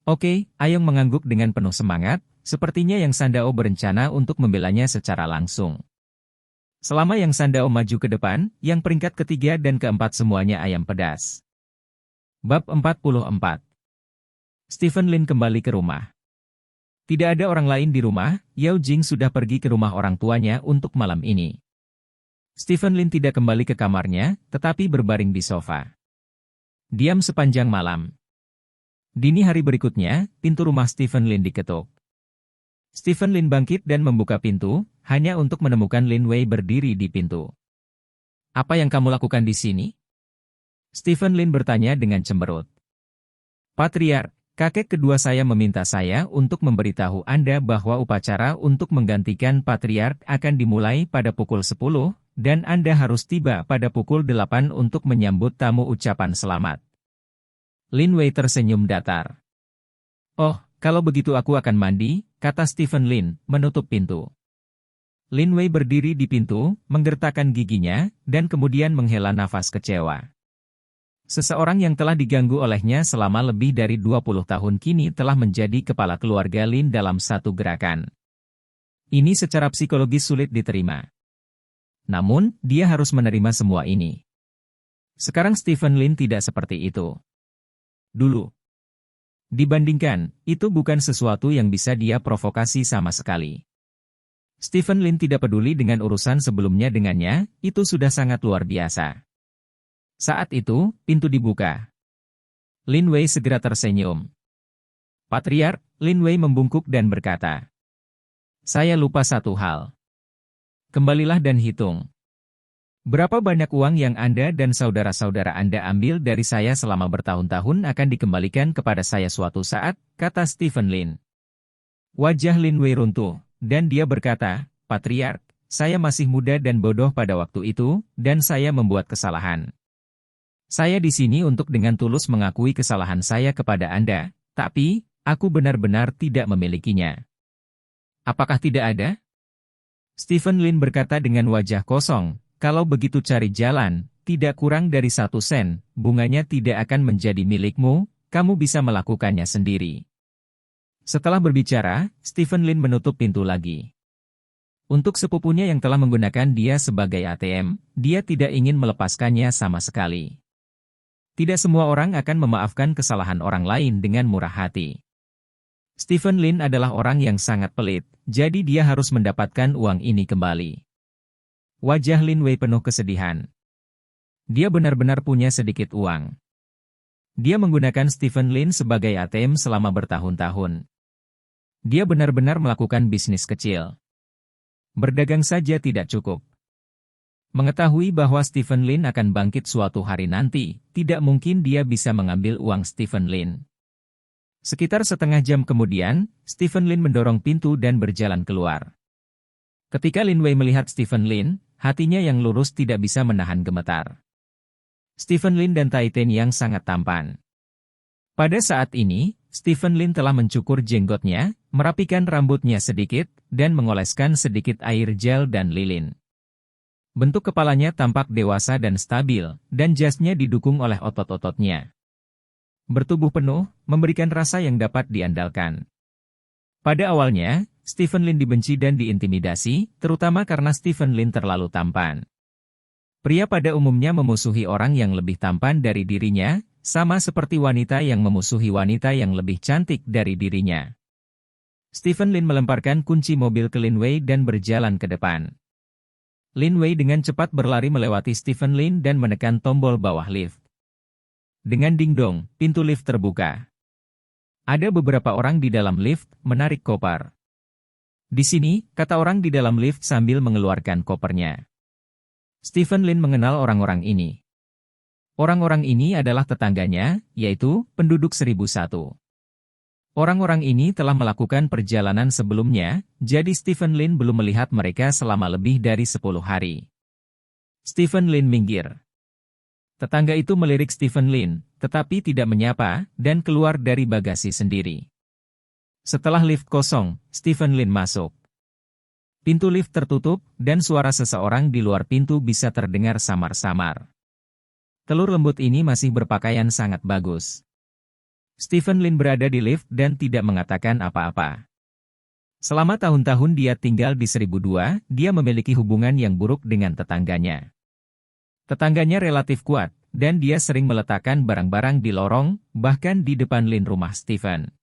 Oke, Ayong mengangguk dengan penuh semangat, sepertinya Yang Sandao berencana untuk membelanya secara langsung. Selama Yang Sandao maju ke depan, yang peringkat ketiga dan keempat semuanya ayam pedas. Bab 44. Stephen Lin kembali ke rumah. Tidak ada orang lain di rumah, Yao Jing sudah pergi ke rumah orang tuanya untuk malam ini. Stephen Lin tidak kembali ke kamarnya, tetapi berbaring di sofa. Diam sepanjang malam. Dini hari berikutnya, pintu rumah Stephen Lin diketuk. Stephen Lin bangkit dan membuka pintu, hanya untuk menemukan Lin Wei berdiri di pintu. Apa yang kamu lakukan di sini? Stephen Lin bertanya dengan cemberut. Patriark, Kakek kedua saya meminta saya untuk memberitahu Anda bahwa upacara untuk menggantikan patriark akan dimulai pada pukul 10, dan Anda harus tiba pada pukul 8 untuk menyambut tamu ucapan selamat. Lin Wei tersenyum datar. Oh, kalau begitu aku akan mandi, kata Stephen Lin, menutup pintu. Lin Wei berdiri di pintu, menggertakkan giginya, dan kemudian menghela nafas kecewa. Seseorang yang telah diganggu olehnya selama lebih dari 20 tahun kini telah menjadi kepala keluarga Lin dalam satu gerakan. Ini secara psikologis sulit diterima. Namun, dia harus menerima semua ini. Sekarang Stephen Lin tidak seperti itu. Dulu. Dibandingkan, itu bukan sesuatu yang bisa dia provokasi sama sekali. Stephen Lin tidak peduli dengan urusan sebelumnya dengannya, itu sudah sangat luar biasa. Saat itu, pintu dibuka. Lin Wei segera tersenyum. Patriark, Lin Wei membungkuk dan berkata, "Saya lupa satu hal. Kembalilah dan hitung. Berapa banyak uang yang Anda dan saudara-saudara Anda ambil dari saya selama bertahun-tahun akan dikembalikan kepada saya suatu saat," kata Stephen Lin. Wajah Lin Wei runtuh, dan dia berkata, "Patriark, saya masih muda dan bodoh pada waktu itu, dan saya membuat kesalahan. Saya di sini untuk dengan tulus mengakui kesalahan saya kepada Anda, tapi, aku benar-benar tidak memilikinya." "Apakah tidak ada?" Stephen Lin berkata dengan wajah kosong, "Kalau begitu cari jalan, tidak kurang dari 1 sen, bunganya tidak akan menjadi milikmu, kamu bisa melakukannya sendiri." Setelah berbicara, Stephen Lin menutup pintu lagi. Untuk sepupunya yang telah menggunakan dia sebagai ATM, dia tidak ingin melepaskannya sama sekali. Tidak semua orang akan memaafkan kesalahan orang lain dengan murah hati. Stephen Lin adalah orang yang sangat pelit, jadi dia harus mendapatkan uang ini kembali. Wajah Lin Wei penuh kesedihan. Dia benar-benar punya sedikit uang. Dia menggunakan Stephen Lin sebagai ATM selama bertahun-tahun. Dia benar-benar melakukan bisnis kecil. Berdagang saja tidak cukup. Mengetahui bahwa Stephen Lin akan bangkit suatu hari nanti, tidak mungkin dia bisa mengambil uang Stephen Lin. Sekitar setengah jam kemudian, Stephen Lin mendorong pintu dan berjalan keluar. Ketika Lin Wei melihat Stephen Lin, hatinya yang lurus tidak bisa menahan gemetar. Stephen Lin dan Tai Ten yang sangat tampan. Pada saat ini, Stephen Lin telah mencukur jenggotnya, merapikan rambutnya sedikit, dan mengoleskan sedikit air gel dan lilin. Bentuk kepalanya tampak dewasa dan stabil, dan jasnya didukung oleh otot-ototnya. Bertubuh penuh, memberikan rasa yang dapat diandalkan. Pada awalnya, Stephen Lin dibenci dan diintimidasi, terutama karena Stephen Lin terlalu tampan. Pria pada umumnya memusuhi orang yang lebih tampan dari dirinya, sama seperti wanita yang memusuhi wanita yang lebih cantik dari dirinya. Stephen Lin melemparkan kunci mobil ke Lin Wei dan berjalan ke depan. Lin Wei dengan cepat berlari melewati Stephen Lin dan menekan tombol bawah lift. Dengan ding-dong, pintu lift terbuka. Ada beberapa orang di dalam lift, menarik koper. "Di sini," kata orang di dalam lift sambil mengeluarkan kopernya. Stephen Lin mengenal orang-orang ini. Orang-orang ini adalah tetangganya, yaitu penduduk 1001. Orang-orang ini telah melakukan perjalanan sebelumnya, jadi Stephen Lin belum melihat mereka selama lebih dari 10 hari. Stephen Lin minggir. Tetangga itu melirik Stephen Lin, tetapi tidak menyapa, dan keluar dari bagasi sendiri. Setelah lift kosong, Stephen Lin masuk. Pintu lift tertutup, dan suara seseorang di luar pintu bisa terdengar samar-samar. Telur lembut ini masih berpakaian sangat bagus. Stephen Lin berada di lift dan tidak mengatakan apa-apa. Selama tahun-tahun dia tinggal di 1002, dia memiliki hubungan yang buruk dengan tetangganya. Tetangganya relatif kuat, dan dia sering meletakkan barang-barang di lorong, bahkan di depan lin rumah Stephen.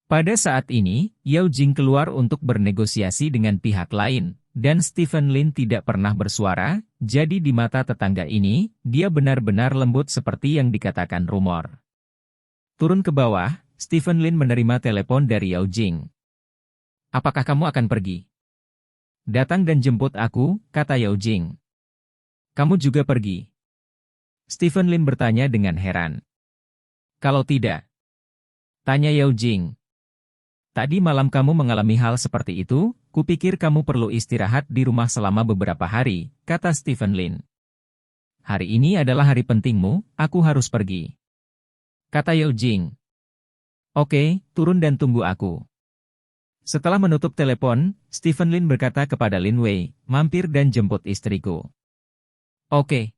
Pada saat ini, Yao Jing keluar untuk bernegosiasi dengan pihak lain, dan Stephen Lin tidak pernah bersuara, jadi di mata tetangga ini, dia benar-benar lembut seperti yang dikatakan rumor. Turun ke bawah, Stephen Lin menerima telepon dari Yao Jing. "Apakah kamu akan pergi?" "Datang dan jemput aku," kata Yao Jing. "Kamu juga pergi?" Stephen Lin bertanya dengan heran. "Kalau tidak." Tanya Yao Jing. Tadi malam kamu mengalami hal seperti itu, kupikir kamu perlu istirahat di rumah selama beberapa hari, kata Stephen Lin. Hari ini adalah hari pentingmu, aku harus pergi. Kata Yao Jing. Oke, turun dan tunggu aku. Setelah menutup telepon, Stephen Lin berkata kepada Lin Wei, mampir dan jemput istriku. Oke.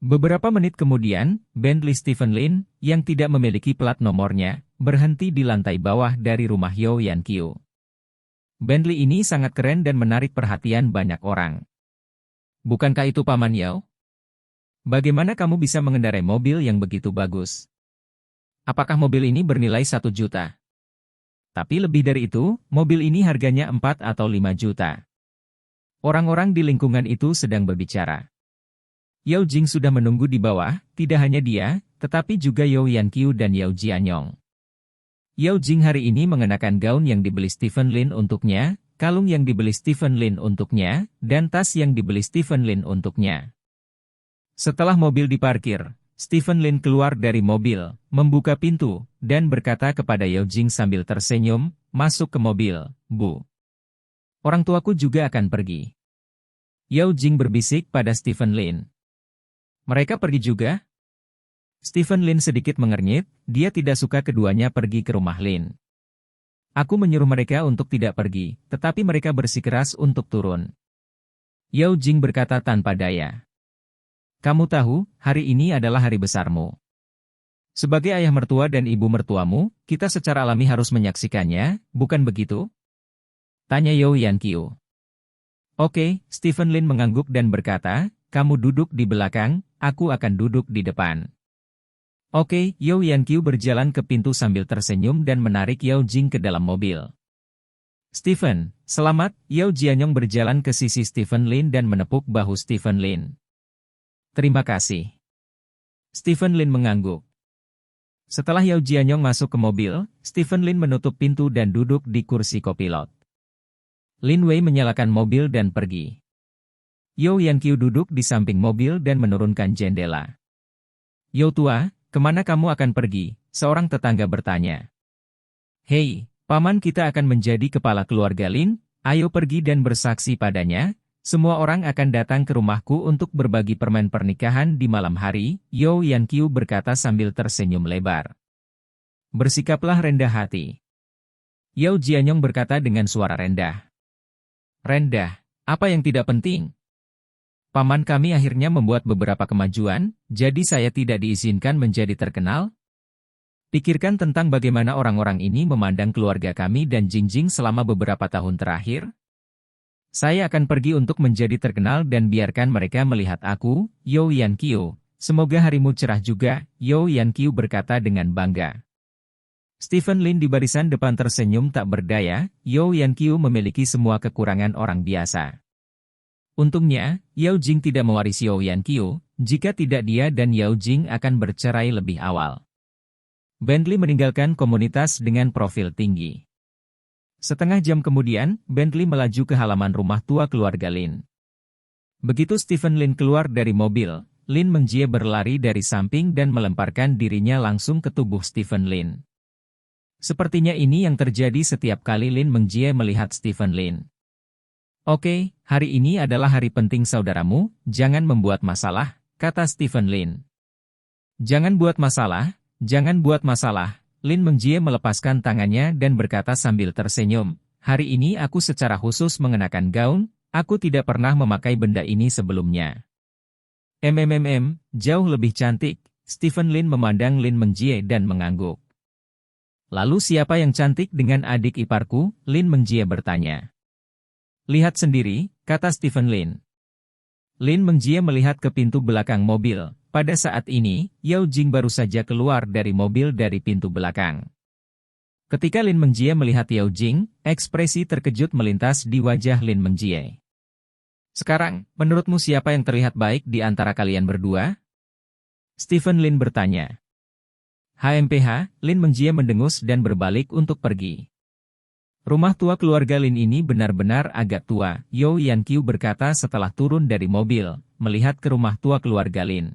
Beberapa menit kemudian, Bentley Stephen Lin, yang tidak memiliki plat nomornya, berhenti di lantai bawah dari rumah Yao Yanqiu. Bentley ini sangat keren dan menarik perhatian banyak orang. Bukankah itu Paman Yao? Bagaimana kamu bisa mengendarai mobil yang begitu bagus? Apakah mobil ini bernilai 1 juta? Tapi lebih dari itu, mobil ini harganya 4 atau 5 juta. Orang-orang di lingkungan itu sedang berbicara. Yao Jing sudah menunggu di bawah, tidak hanya dia, tetapi juga Yao Yanqiu dan Yao Jianyong. Yao Jing hari ini mengenakan gaun yang dibeli Stephen Lin untuknya, kalung yang dibeli Stephen Lin untuknya, dan tas yang dibeli Stephen Lin untuknya. Setelah mobil diparkir, Stephen Lin keluar dari mobil, membuka pintu, dan berkata kepada Yao Jing sambil tersenyum, masuk ke mobil, Bu. Orang tuaku juga akan pergi. Yao Jing berbisik pada Stephen Lin. Mereka pergi juga? Stephen Lin sedikit mengernyit, dia tidak suka keduanya pergi ke rumah Lin. Aku menyuruh mereka untuk tidak pergi, tetapi mereka bersikeras untuk turun. Yao Jing berkata tanpa daya. Kamu tahu, hari ini adalah hari besarmu. Sebagai ayah mertua dan ibu mertuamu, kita secara alami harus menyaksikannya, bukan begitu? Tanya Yao Yanqiu. Oke, Stephen Lin mengangguk dan berkata, kamu duduk di belakang, aku akan duduk di depan. Oke, Yao Yanqiu berjalan ke pintu sambil tersenyum dan menarik Yao Jing ke dalam mobil. Stephen, selamat, Yao Jianyong berjalan ke sisi Stephen Lin dan menepuk bahu Stephen Lin. Terima kasih. Stephen Lin mengangguk. Setelah Yao Jianyong masuk ke mobil, Stephen Lin menutup pintu dan duduk di kursi kopilot. Lin Wei menyalakan mobil dan pergi. Yao Yanqiu duduk di samping mobil dan menurunkan jendela. Yao tua, kemana kamu akan pergi? Seorang tetangga bertanya. Hei, paman kita akan menjadi kepala keluarga Lin, ayo pergi dan bersaksi padanya. Semua orang akan datang ke rumahku untuk berbagi permen pernikahan di malam hari, Yao Yanqiu berkata sambil tersenyum lebar. Bersikaplah rendah hati. Yao Jianyong berkata dengan suara rendah. Rendah, apa yang tidak penting? Paman kami akhirnya membuat beberapa kemajuan, jadi saya tidak diizinkan menjadi terkenal? Pikirkan tentang bagaimana orang-orang ini memandang keluarga kami dan Jingjing selama beberapa tahun terakhir. Saya akan pergi untuk menjadi terkenal dan biarkan mereka melihat aku, Yao Yanqiu. Semoga harimu cerah juga, Yao Yanqiu berkata dengan bangga. Stephen Lin di barisan depan tersenyum tak berdaya, Yao Yanqiu memiliki semua kekurangan orang biasa. Untungnya, Yao Jing tidak mewarisi Yao Yanqiu, jika tidak dia dan Yao Jing akan bercerai lebih awal. Bentley meninggalkan komunitas dengan profil tinggi. Setengah jam kemudian, Bentley melaju ke halaman rumah tua keluarga Lin. Begitu Stephen Lin keluar dari mobil, Lin Mengjie berlari dari samping dan melemparkan dirinya langsung ke tubuh Stephen Lin. Sepertinya ini yang terjadi setiap kali Lin Mengjie melihat Stephen Lin. Oke, hari ini adalah hari penting saudaramu, jangan membuat masalah, kata Stephen Lin. Jangan buat masalah, jangan buat masalah. Lin Mengjie melepaskan tangannya dan berkata sambil tersenyum, hari ini aku secara khusus mengenakan gaun, aku tidak pernah memakai benda ini sebelumnya. Jauh lebih cantik, Stephen Lin memandang Lin Mengjie dan mengangguk. Lalu siapa yang cantik dengan adik iparku? Lin Mengjie bertanya. Lihat sendiri, kata Stephen Lin. Lin Mengjie melihat ke pintu belakang mobil. Pada saat ini, Yao Jing baru saja keluar dari mobil dari pintu belakang. Ketika Lin Mengjie melihat Yao Jing, ekspresi terkejut melintas di wajah Lin Mengjie. Sekarang, menurutmu siapa yang terlihat baik di antara kalian berdua? Stephen Lin bertanya. HMPH, Lin Mengjie mendengus dan berbalik untuk pergi. Rumah tua keluarga Lin ini benar-benar agak tua, Yao Yanqiu berkata setelah turun dari mobil, melihat ke rumah tua keluarga Lin.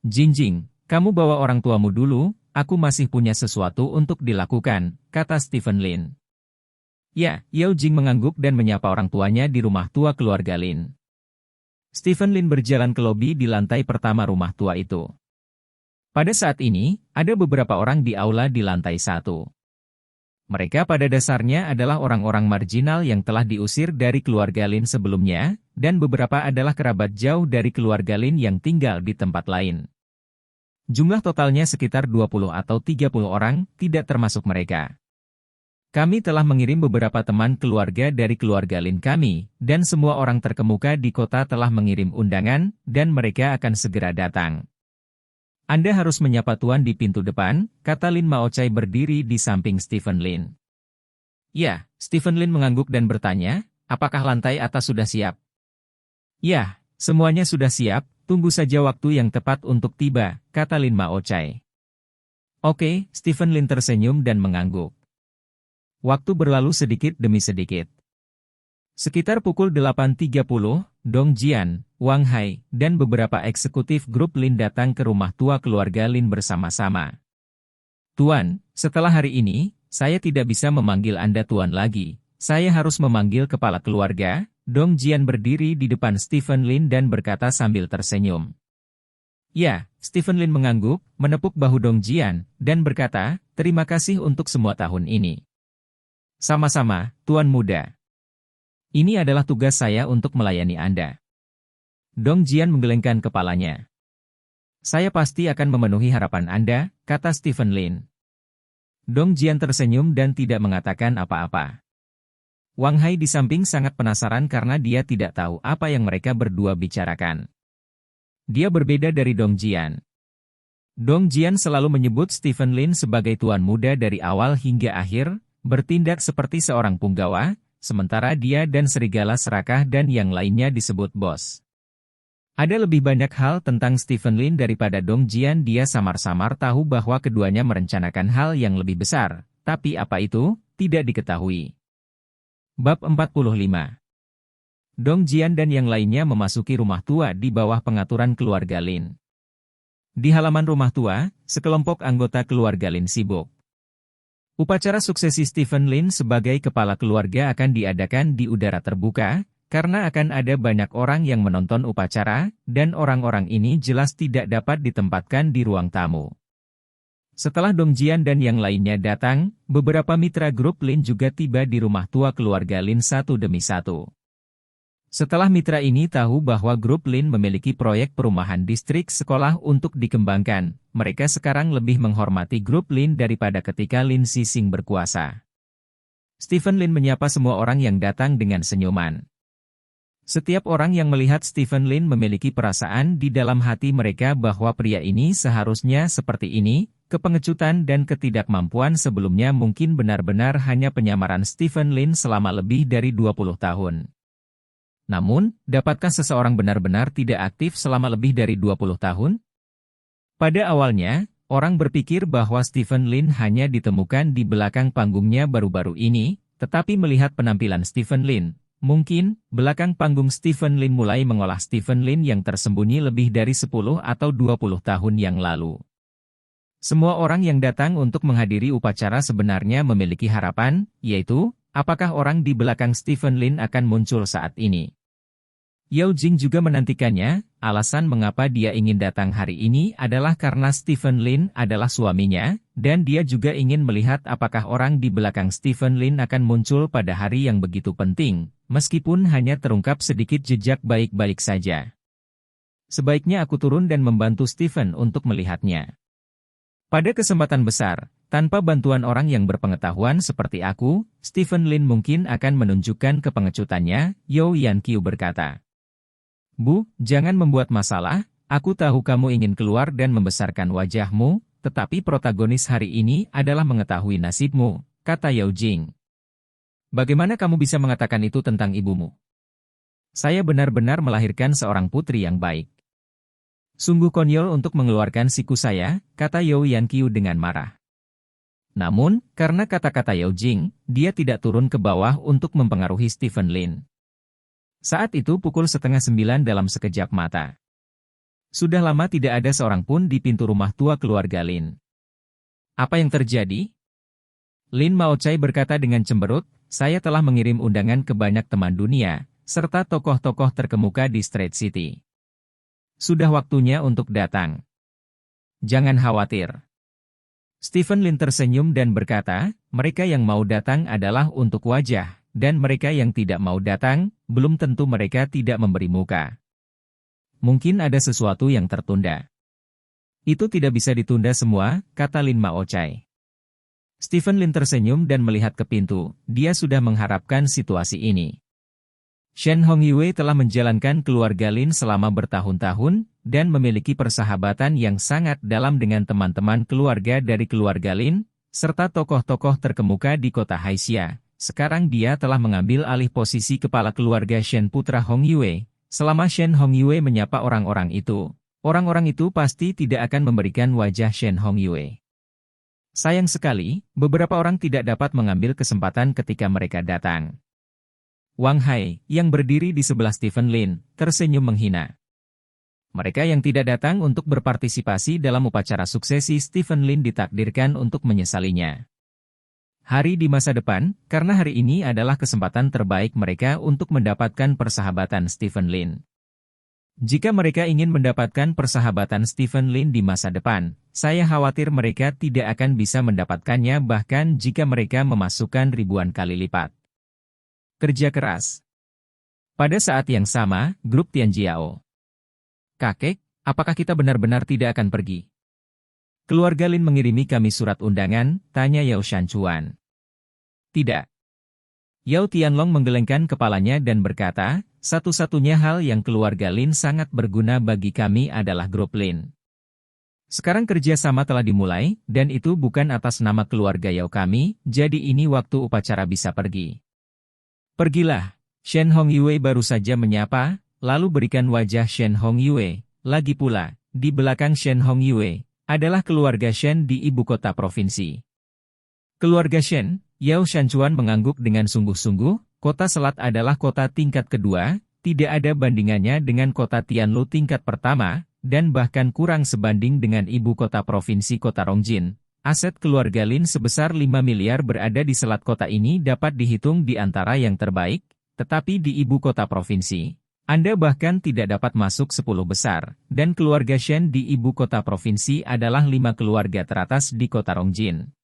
Jingjing, kamu bawa orang tuamu dulu, aku masih punya sesuatu untuk dilakukan, kata Stephen Lin. Ya, Yao Jing mengangguk dan menyapa orang tuanya di rumah tua keluarga Lin. Stephen Lin berjalan ke lobi di lantai pertama rumah tua itu. Pada saat ini, ada beberapa orang di aula di lantai 1. Mereka pada dasarnya adalah orang-orang marginal yang telah diusir dari keluarga Lin sebelumnya, dan beberapa adalah kerabat jauh dari keluarga Lin yang tinggal di tempat lain. Jumlah totalnya sekitar 20 atau 30 orang, tidak termasuk mereka. Kami telah mengirim beberapa teman keluarga dari keluarga Lin kami, dan semua orang terkemuka di kota telah mengirim undangan, dan mereka akan segera datang. Anda harus menyapa Tuan di pintu depan, kata Lin Maochai berdiri di samping Stephen Lin. Ya, Stephen Lin mengangguk dan bertanya, apakah lantai atas sudah siap? Ya, semuanya sudah siap, tunggu saja waktu yang tepat untuk tiba, kata Lin Maochai. Oke, Stephen Lin tersenyum dan mengangguk. Waktu berlalu sedikit demi sedikit. Sekitar pukul 8.30, Dong Jian, Wang Hai, dan beberapa eksekutif grup Lin datang ke rumah tua keluarga Lin bersama-sama. Tuan, setelah hari ini, saya tidak bisa memanggil Anda Tuan lagi. Saya harus memanggil kepala keluarga. Dong Jian berdiri di depan Stephen Lin dan berkata sambil tersenyum. Ya, Stephen Lin mengangguk, menepuk bahu Dong Jian, dan berkata, terima kasih untuk semua tahun ini. Sama-sama, Tuan Muda. Ini adalah tugas saya untuk melayani Anda. Dong Jian menggelengkan kepalanya. Saya pasti akan memenuhi harapan Anda, kata Stephen Lin. Dong Jian tersenyum dan tidak mengatakan apa-apa. Wang Hai di samping sangat penasaran karena dia tidak tahu apa yang mereka berdua bicarakan. Dia berbeda dari Dong Jian. Dong Jian selalu menyebut Stephen Lin sebagai Tuan Muda dari awal hingga akhir, bertindak seperti seorang punggawa, sementara dia dan Serigala Serakah dan yang lainnya disebut bos. Ada lebih banyak hal tentang Stephen Lin daripada Dong Jian. Dia samar-samar tahu bahwa keduanya merencanakan hal yang lebih besar, tapi apa itu, tidak diketahui. Bab 45. Dong Jian dan yang lainnya memasuki rumah tua di bawah pengaturan keluarga Lin. Di halaman rumah tua, sekelompok anggota keluarga Lin sibuk. Upacara suksesi Stephen Lin sebagai kepala keluarga akan diadakan di udara terbuka, karena akan ada banyak orang yang menonton upacara, dan orang-orang ini jelas tidak dapat ditempatkan di ruang tamu. Setelah Dong Jian dan yang lainnya datang, beberapa mitra grup Lin juga tiba di rumah tua keluarga Lin satu demi satu. Setelah mitra ini tahu bahwa grup Lin memiliki proyek perumahan distrik sekolah untuk dikembangkan, mereka sekarang lebih menghormati grup Lin daripada ketika Lin Xixing berkuasa. Stephen Lin menyapa semua orang yang datang dengan senyuman. Setiap orang yang melihat Stephen Lin memiliki perasaan di dalam hati mereka bahwa pria ini seharusnya seperti ini, kepengecutan dan ketidakmampuan sebelumnya mungkin benar-benar hanya penyamaran Stephen Lin selama lebih dari 20 tahun. Namun, dapatkah seseorang benar-benar tidak aktif selama lebih dari 20 tahun? Pada awalnya, orang berpikir bahwa Stephen Lin hanya ditemukan di belakang panggungnya baru-baru ini, tetapi melihat penampilan Stephen Lin, mungkin, belakang panggung Stephen Lin mulai mengolah Stephen Lin yang tersembunyi lebih dari 10 atau 20 tahun yang lalu. Semua orang yang datang untuk menghadiri upacara sebenarnya memiliki harapan, yaitu, apakah orang di belakang Stephen Lin akan muncul saat ini. Yao Jing juga menantikannya, alasan mengapa dia ingin datang hari ini adalah karena Stephen Lin adalah suaminya, dan dia juga ingin melihat apakah orang di belakang Stephen Lin akan muncul pada hari yang begitu penting, meskipun hanya terungkap sedikit jejak baik-baik saja. Sebaiknya aku turun dan membantu Stephen untuk melihatnya. Pada kesempatan besar, tanpa bantuan orang yang berpengetahuan seperti aku, Stephen Lin mungkin akan menunjukkan kepengecutannya, Yao Yanqiu berkata. Bu, jangan membuat masalah, aku tahu kamu ingin keluar dan membesarkan wajahmu, tetapi protagonis hari ini adalah mengetahui nasibmu, kata Yao Jing. Bagaimana kamu bisa mengatakan itu tentang ibumu? Saya benar-benar melahirkan seorang putri yang baik. Sungguh konyol untuk mengeluarkan siku saya, kata Yao Yanqiu dengan marah. Namun, karena kata-kata Yao Jing, dia tidak turun ke bawah untuk mempengaruhi Stephen Lin. Saat itu pukul 8:30 dalam sekejap mata. Sudah lama tidak ada seorang pun di pintu rumah tua keluarga Lin. Apa yang terjadi? Lin Maochai berkata dengan cemberut, saya telah mengirim undangan ke banyak teman dunia, serta tokoh-tokoh terkemuka di Street City. Sudah waktunya untuk datang. Jangan khawatir. Stephen Lin tersenyum dan berkata, mereka yang mau datang adalah untuk wajah, dan mereka yang tidak mau datang, belum tentu mereka tidak memberi muka. Mungkin ada sesuatu yang tertunda. Itu tidak bisa ditunda semua, kata Lin Maochai. Stephen Lin tersenyum dan melihat ke pintu, dia sudah mengharapkan situasi ini. Shen Hongyue telah menjalankan keluarga Lin selama bertahun-tahun, dan memiliki persahabatan yang sangat dalam dengan teman-teman keluarga dari keluarga Lin, serta tokoh-tokoh terkemuka di kota Haixia. Sekarang dia telah mengambil alih posisi kepala keluarga Shen putra Hongyue. Selama Shen Hongyue menyapa orang-orang itu pasti tidak akan memberikan wajah Shen Hongyue. Sayang sekali, beberapa orang tidak dapat mengambil kesempatan ketika mereka datang. Wang Hai, yang berdiri di sebelah Stephen Lin, tersenyum menghina. Mereka yang tidak datang untuk berpartisipasi dalam upacara suksesi Stephen Lin ditakdirkan untuk menyesalinya. Hari di masa depan, karena hari ini adalah kesempatan terbaik mereka untuk mendapatkan persahabatan Stephen Lin. Jika mereka ingin mendapatkan persahabatan Stephen Lin di masa depan, saya khawatir mereka tidak akan bisa mendapatkannya bahkan jika mereka memasukkan ribuan kali lipat. Kerja keras. Pada saat yang sama, grup Tianjiao. Kakek, apakah kita benar-benar tidak akan pergi? Keluarga Lin mengirimi kami surat undangan, tanya Yao Shanchuan. Tidak. Yao Tianlong menggelengkan kepalanya dan berkata, satu-satunya hal yang keluarga Lin sangat berguna bagi kami adalah grup Lin. Sekarang kerjasama telah dimulai, dan itu bukan atas nama keluarga Yao kami, jadi ini waktu upacara bisa pergi. Pergilah. Shen Hongyue baru saja menyapa, lalu berikan wajah Shen Hongyue. Lagi pula, di belakang Shen Hongyue, adalah keluarga Shen di ibu kota provinsi. Keluarga Shen, Yao Shanchuan mengangguk dengan sungguh-sungguh. Kota Selat adalah kota tingkat kedua, tidak ada bandingannya dengan kota Tianlu tingkat pertama, dan bahkan kurang sebanding dengan ibu kota provinsi kota Rongjin. Aset keluarga Lin sebesar 5 miliar berada di selat kota ini dapat dihitung di antara yang terbaik, tetapi di ibu kota provinsi, Anda bahkan tidak dapat masuk 10 besar, dan keluarga Shen di ibu kota provinsi adalah 5 keluarga teratas di kota Rongjin.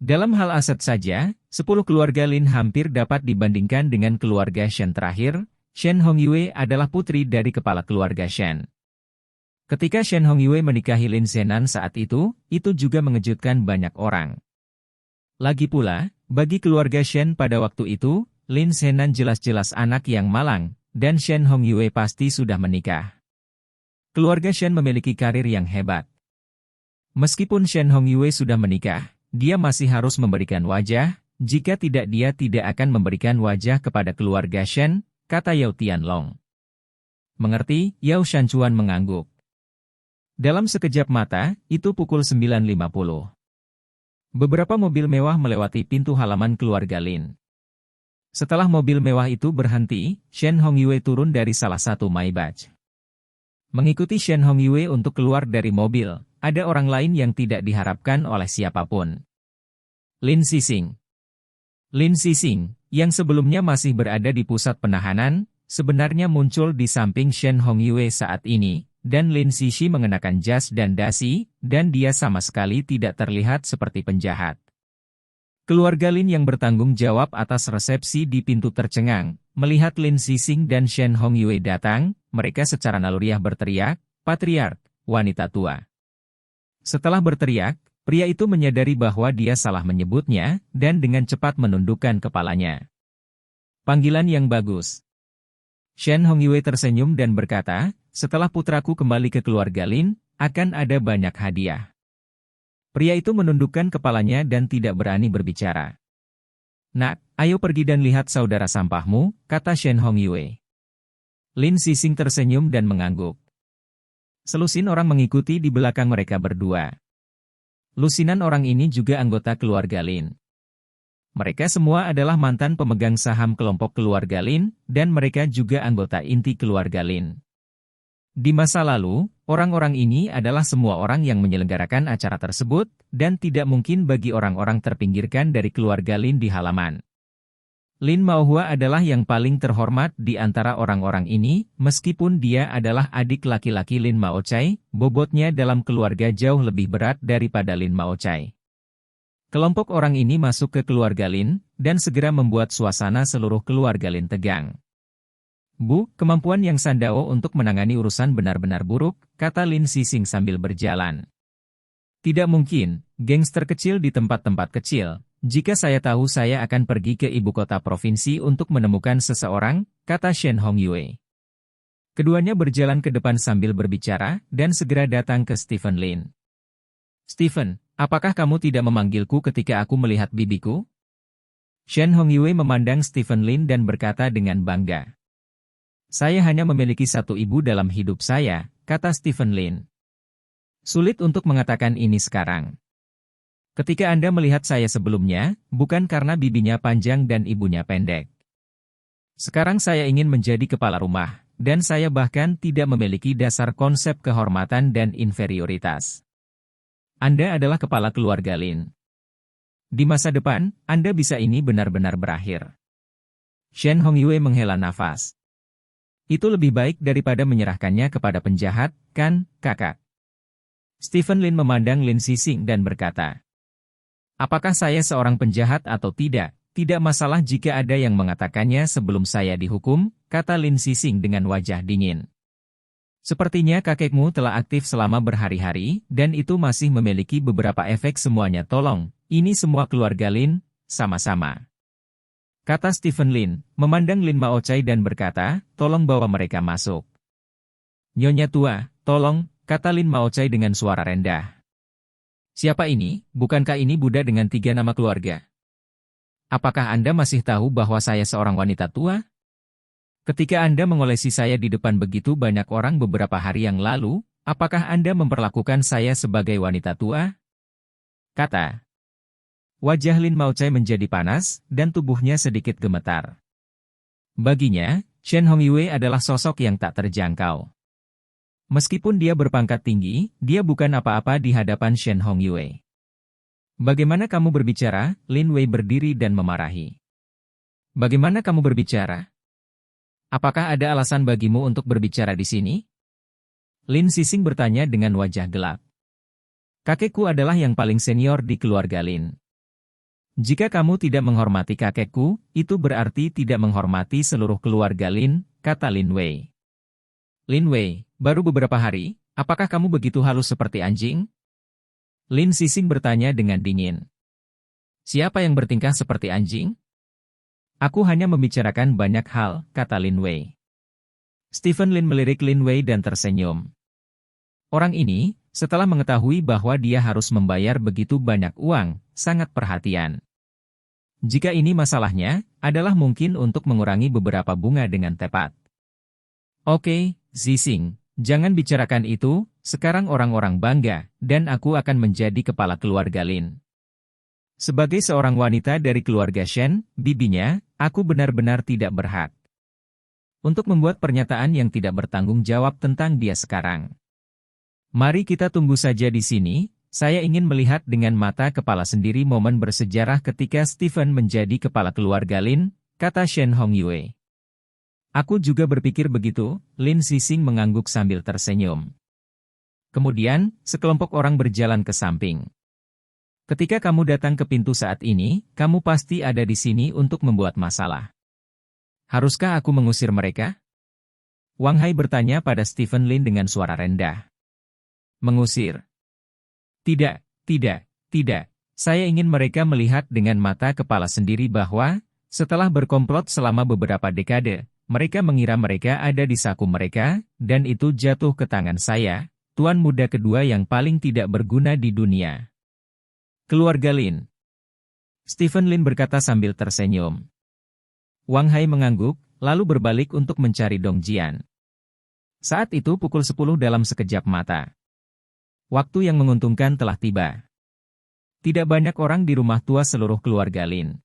Dalam hal aset saja, 10 keluarga Lin hampir dapat dibandingkan dengan keluarga Shen terakhir. Shen Hongyue adalah putri dari kepala keluarga Shen. Ketika Shen Hongyue menikahi Lin Zenan saat itu juga mengejutkan banyak orang. Lagi pula, bagi keluarga Shen pada waktu itu, Lin Zenan jelas-jelas anak yang malang, dan Shen Hongyue pasti sudah menikah. Keluarga Shen memiliki karir yang hebat. Meskipun Shen Hongyue sudah menikah, dia masih harus memberikan wajah, jika tidak dia tidak akan memberikan wajah kepada keluarga Shen, kata Yao Tianlong. Mengerti, Yao Shanchuan mengangguk. Dalam sekejap mata, itu pukul 9.50. Beberapa mobil mewah melewati pintu halaman keluarga Lin. Setelah mobil mewah itu berhenti, Shen Hongyue turun dari salah satu Maybach. Mengikuti Shen Hongyue untuk keluar dari mobil, ada orang lain yang tidak diharapkan oleh siapapun. Lin Xixing. Lin Xixing, yang sebelumnya masih berada di pusat penahanan, sebenarnya muncul di samping Shen Hongyue saat ini, dan Lin Xixi mengenakan jas dan dasi, dan dia sama sekali tidak terlihat seperti penjahat. Keluarga Lin yang bertanggung jawab atas resepsi di pintu tercengang, melihat Lin Xixing dan Shen Hongyue datang, mereka secara naluriah berteriak, "Patriark, wanita tua." Setelah berteriak, pria itu menyadari bahwa dia salah menyebutnya, dan dengan cepat menundukkan kepalanya. Panggilan yang bagus. Shen Hongyue tersenyum dan berkata, setelah putraku kembali ke keluarga Lin, akan ada banyak hadiah. Pria itu menundukkan kepalanya dan tidak berani berbicara. Nak, ayo pergi dan lihat saudara sampahmu, kata Shen Hongyue. Lin Xixing tersenyum dan mengangguk. Selusin orang mengikuti di belakang mereka berdua. Lusinan orang ini juga anggota keluarga Lin. Mereka semua adalah mantan pemegang saham kelompok keluarga Lin, dan mereka juga anggota inti keluarga Lin. Di masa lalu, orang-orang ini adalah semua orang yang menyelenggarakan acara tersebut, dan tidak mungkin bagi orang-orang terpinggirkan dari keluarga Lin di halaman. Lin Maohua adalah yang paling terhormat di antara orang-orang ini, meskipun dia adalah adik laki-laki Lin Maochai, bobotnya dalam keluarga jauh lebih berat daripada Lin Maochai. Kelompok orang ini masuk ke keluarga Lin, dan segera membuat suasana seluruh keluarga Lin tegang. Bu, kemampuan Yang Sandao untuk menangani urusan benar-benar buruk, kata Lin Sising sambil berjalan. Tidak mungkin, gangster kecil di tempat-tempat kecil. Jika saya tahu saya akan pergi ke ibu kota provinsi untuk menemukan seseorang, kata Shen Hongyue. Keduanya berjalan ke depan sambil berbicara, dan segera datang ke Stephen Lin. Stephen, apakah kamu tidak memanggilku ketika aku melihat bibiku? Shen Hongyue memandang Stephen Lin dan berkata dengan bangga. Saya hanya memiliki satu ibu dalam hidup saya, kata Stephen Lin. Sulit untuk mengatakan ini sekarang. Ketika Anda melihat saya sebelumnya, bukan karena bibinya panjang dan ibunya pendek. Sekarang saya ingin menjadi kepala rumah, dan saya bahkan tidak memiliki dasar konsep kehormatan dan inferioritas. Anda adalah kepala keluarga Lin. Di masa depan, Anda bisa ini benar-benar berakhir. Shen Hongyue menghela nafas. Itu lebih baik daripada menyerahkannya kepada penjahat, kan, kakak? Stephen Lin memandang Lin Sising dan berkata, apakah saya seorang penjahat atau tidak? Tidak masalah jika ada yang mengatakannya sebelum saya dihukum, kata Lin Sising dengan wajah dingin. Sepertinya kakekmu telah aktif selama berhari-hari, dan itu masih memiliki beberapa efek semuanya. Tolong, ini semua keluarga Lin, sama-sama. Kata Stephen Lin, memandang Lin Maochai dan berkata, tolong bawa mereka masuk. Nyonya tua, tolong, kata Lin Maochai dengan suara rendah. Siapa ini? Bukankah ini Buddha dengan 3 nama keluarga? Apakah Anda masih tahu bahwa saya seorang wanita tua? Ketika Anda mengolesi saya di depan begitu banyak orang beberapa hari yang lalu, apakah Anda memperlakukan saya sebagai wanita tua? Kata. Wajah Lin Maochai menjadi panas, dan tubuhnya sedikit gemetar. Baginya, Shen Hongyue adalah sosok yang tak terjangkau. Meskipun dia berpangkat tinggi, dia bukan apa-apa di hadapan Shen Hongyue. Bagaimana kamu berbicara? Lin Wei berdiri dan memarahi. Bagaimana kamu berbicara? Apakah ada alasan bagimu untuk berbicara di sini? Lin Sising bertanya dengan wajah gelap. Kakekku adalah yang paling senior di keluarga Lin. Jika kamu tidak menghormati kakekku, itu berarti tidak menghormati seluruh keluarga Lin, kata Lin Wei. Lin Wei, baru beberapa hari, apakah kamu begitu halus seperti anjing? Lin Sising bertanya dengan dingin. Siapa yang bertingkah seperti anjing? Aku hanya membicarakan banyak hal, kata Lin Wei. Stephen Lin melirik Lin Wei dan tersenyum. Orang ini, setelah mengetahui bahwa dia harus membayar begitu banyak uang, sangat perhatian. Jika ini masalahnya, adalah mungkin untuk mengurangi beberapa bunga dengan tepat. Oke, Sising, jangan bicarakan itu, sekarang orang-orang bangga, dan aku akan menjadi kepala keluarga Lin. Sebagai seorang wanita dari keluarga Shen, bibinya, aku benar-benar tidak berhak untuk membuat pernyataan yang tidak bertanggung jawab tentang dia sekarang. Mari kita tunggu saja di sini, saya ingin melihat dengan mata kepala sendiri momen bersejarah ketika Stephen menjadi kepala keluarga Lin, kata Shen Hongyue. Aku juga berpikir begitu, Lin Sising mengangguk sambil tersenyum. Kemudian, sekelompok orang berjalan ke samping. Ketika kamu datang ke pintu saat ini, kamu pasti ada di sini untuk membuat masalah. Haruskah aku mengusir mereka? Wang Hai bertanya pada Stephen Lin dengan suara rendah. Mengusir? Tidak, tidak, tidak. Saya ingin mereka melihat dengan mata kepala sendiri bahwa, setelah berkomplot selama beberapa dekade, mereka mengira mereka ada di saku mereka, dan itu jatuh ke tangan saya, tuan muda kedua yang paling tidak berguna di dunia. Keluarga Lin. Stephen Lin berkata sambil tersenyum. Wang Hai mengangguk, lalu berbalik untuk mencari Dong Jian. Saat itu pukul 10 dalam sekejap mata. Waktu yang menguntungkan telah tiba. Tidak banyak orang di rumah tua seluruh keluarga Lin.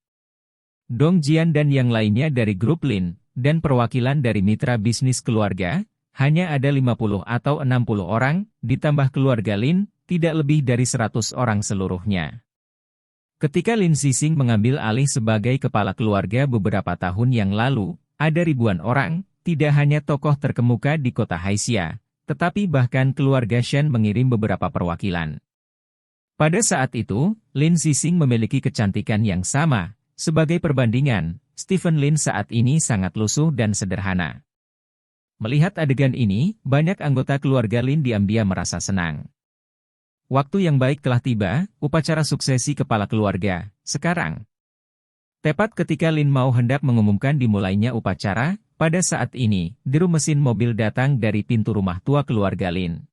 Dong Jian dan yang lainnya dari grup Lin, dan perwakilan dari mitra bisnis keluarga, hanya ada 50 atau 60 orang, ditambah keluarga Lin, tidak lebih dari 100 orang seluruhnya. Ketika Lin Xixing mengambil alih sebagai kepala keluarga beberapa tahun yang lalu, ada ribuan orang, tidak hanya tokoh terkemuka di kota Haixia, tetapi bahkan keluarga Shen mengirim beberapa perwakilan. Pada saat itu, Lin Xixing memiliki kecantikan yang sama. Sebagai perbandingan, Stephen Lin saat ini sangat lusuh dan sederhana. Melihat adegan ini, banyak anggota keluarga Lin diam-diam merasa senang. Waktu yang baik telah tiba, upacara suksesi kepala keluarga, sekarang. Tepat ketika Lin Mao hendak mengumumkan dimulainya upacara, pada saat ini, deru mesin mobil datang dari pintu rumah tua keluarga Lin.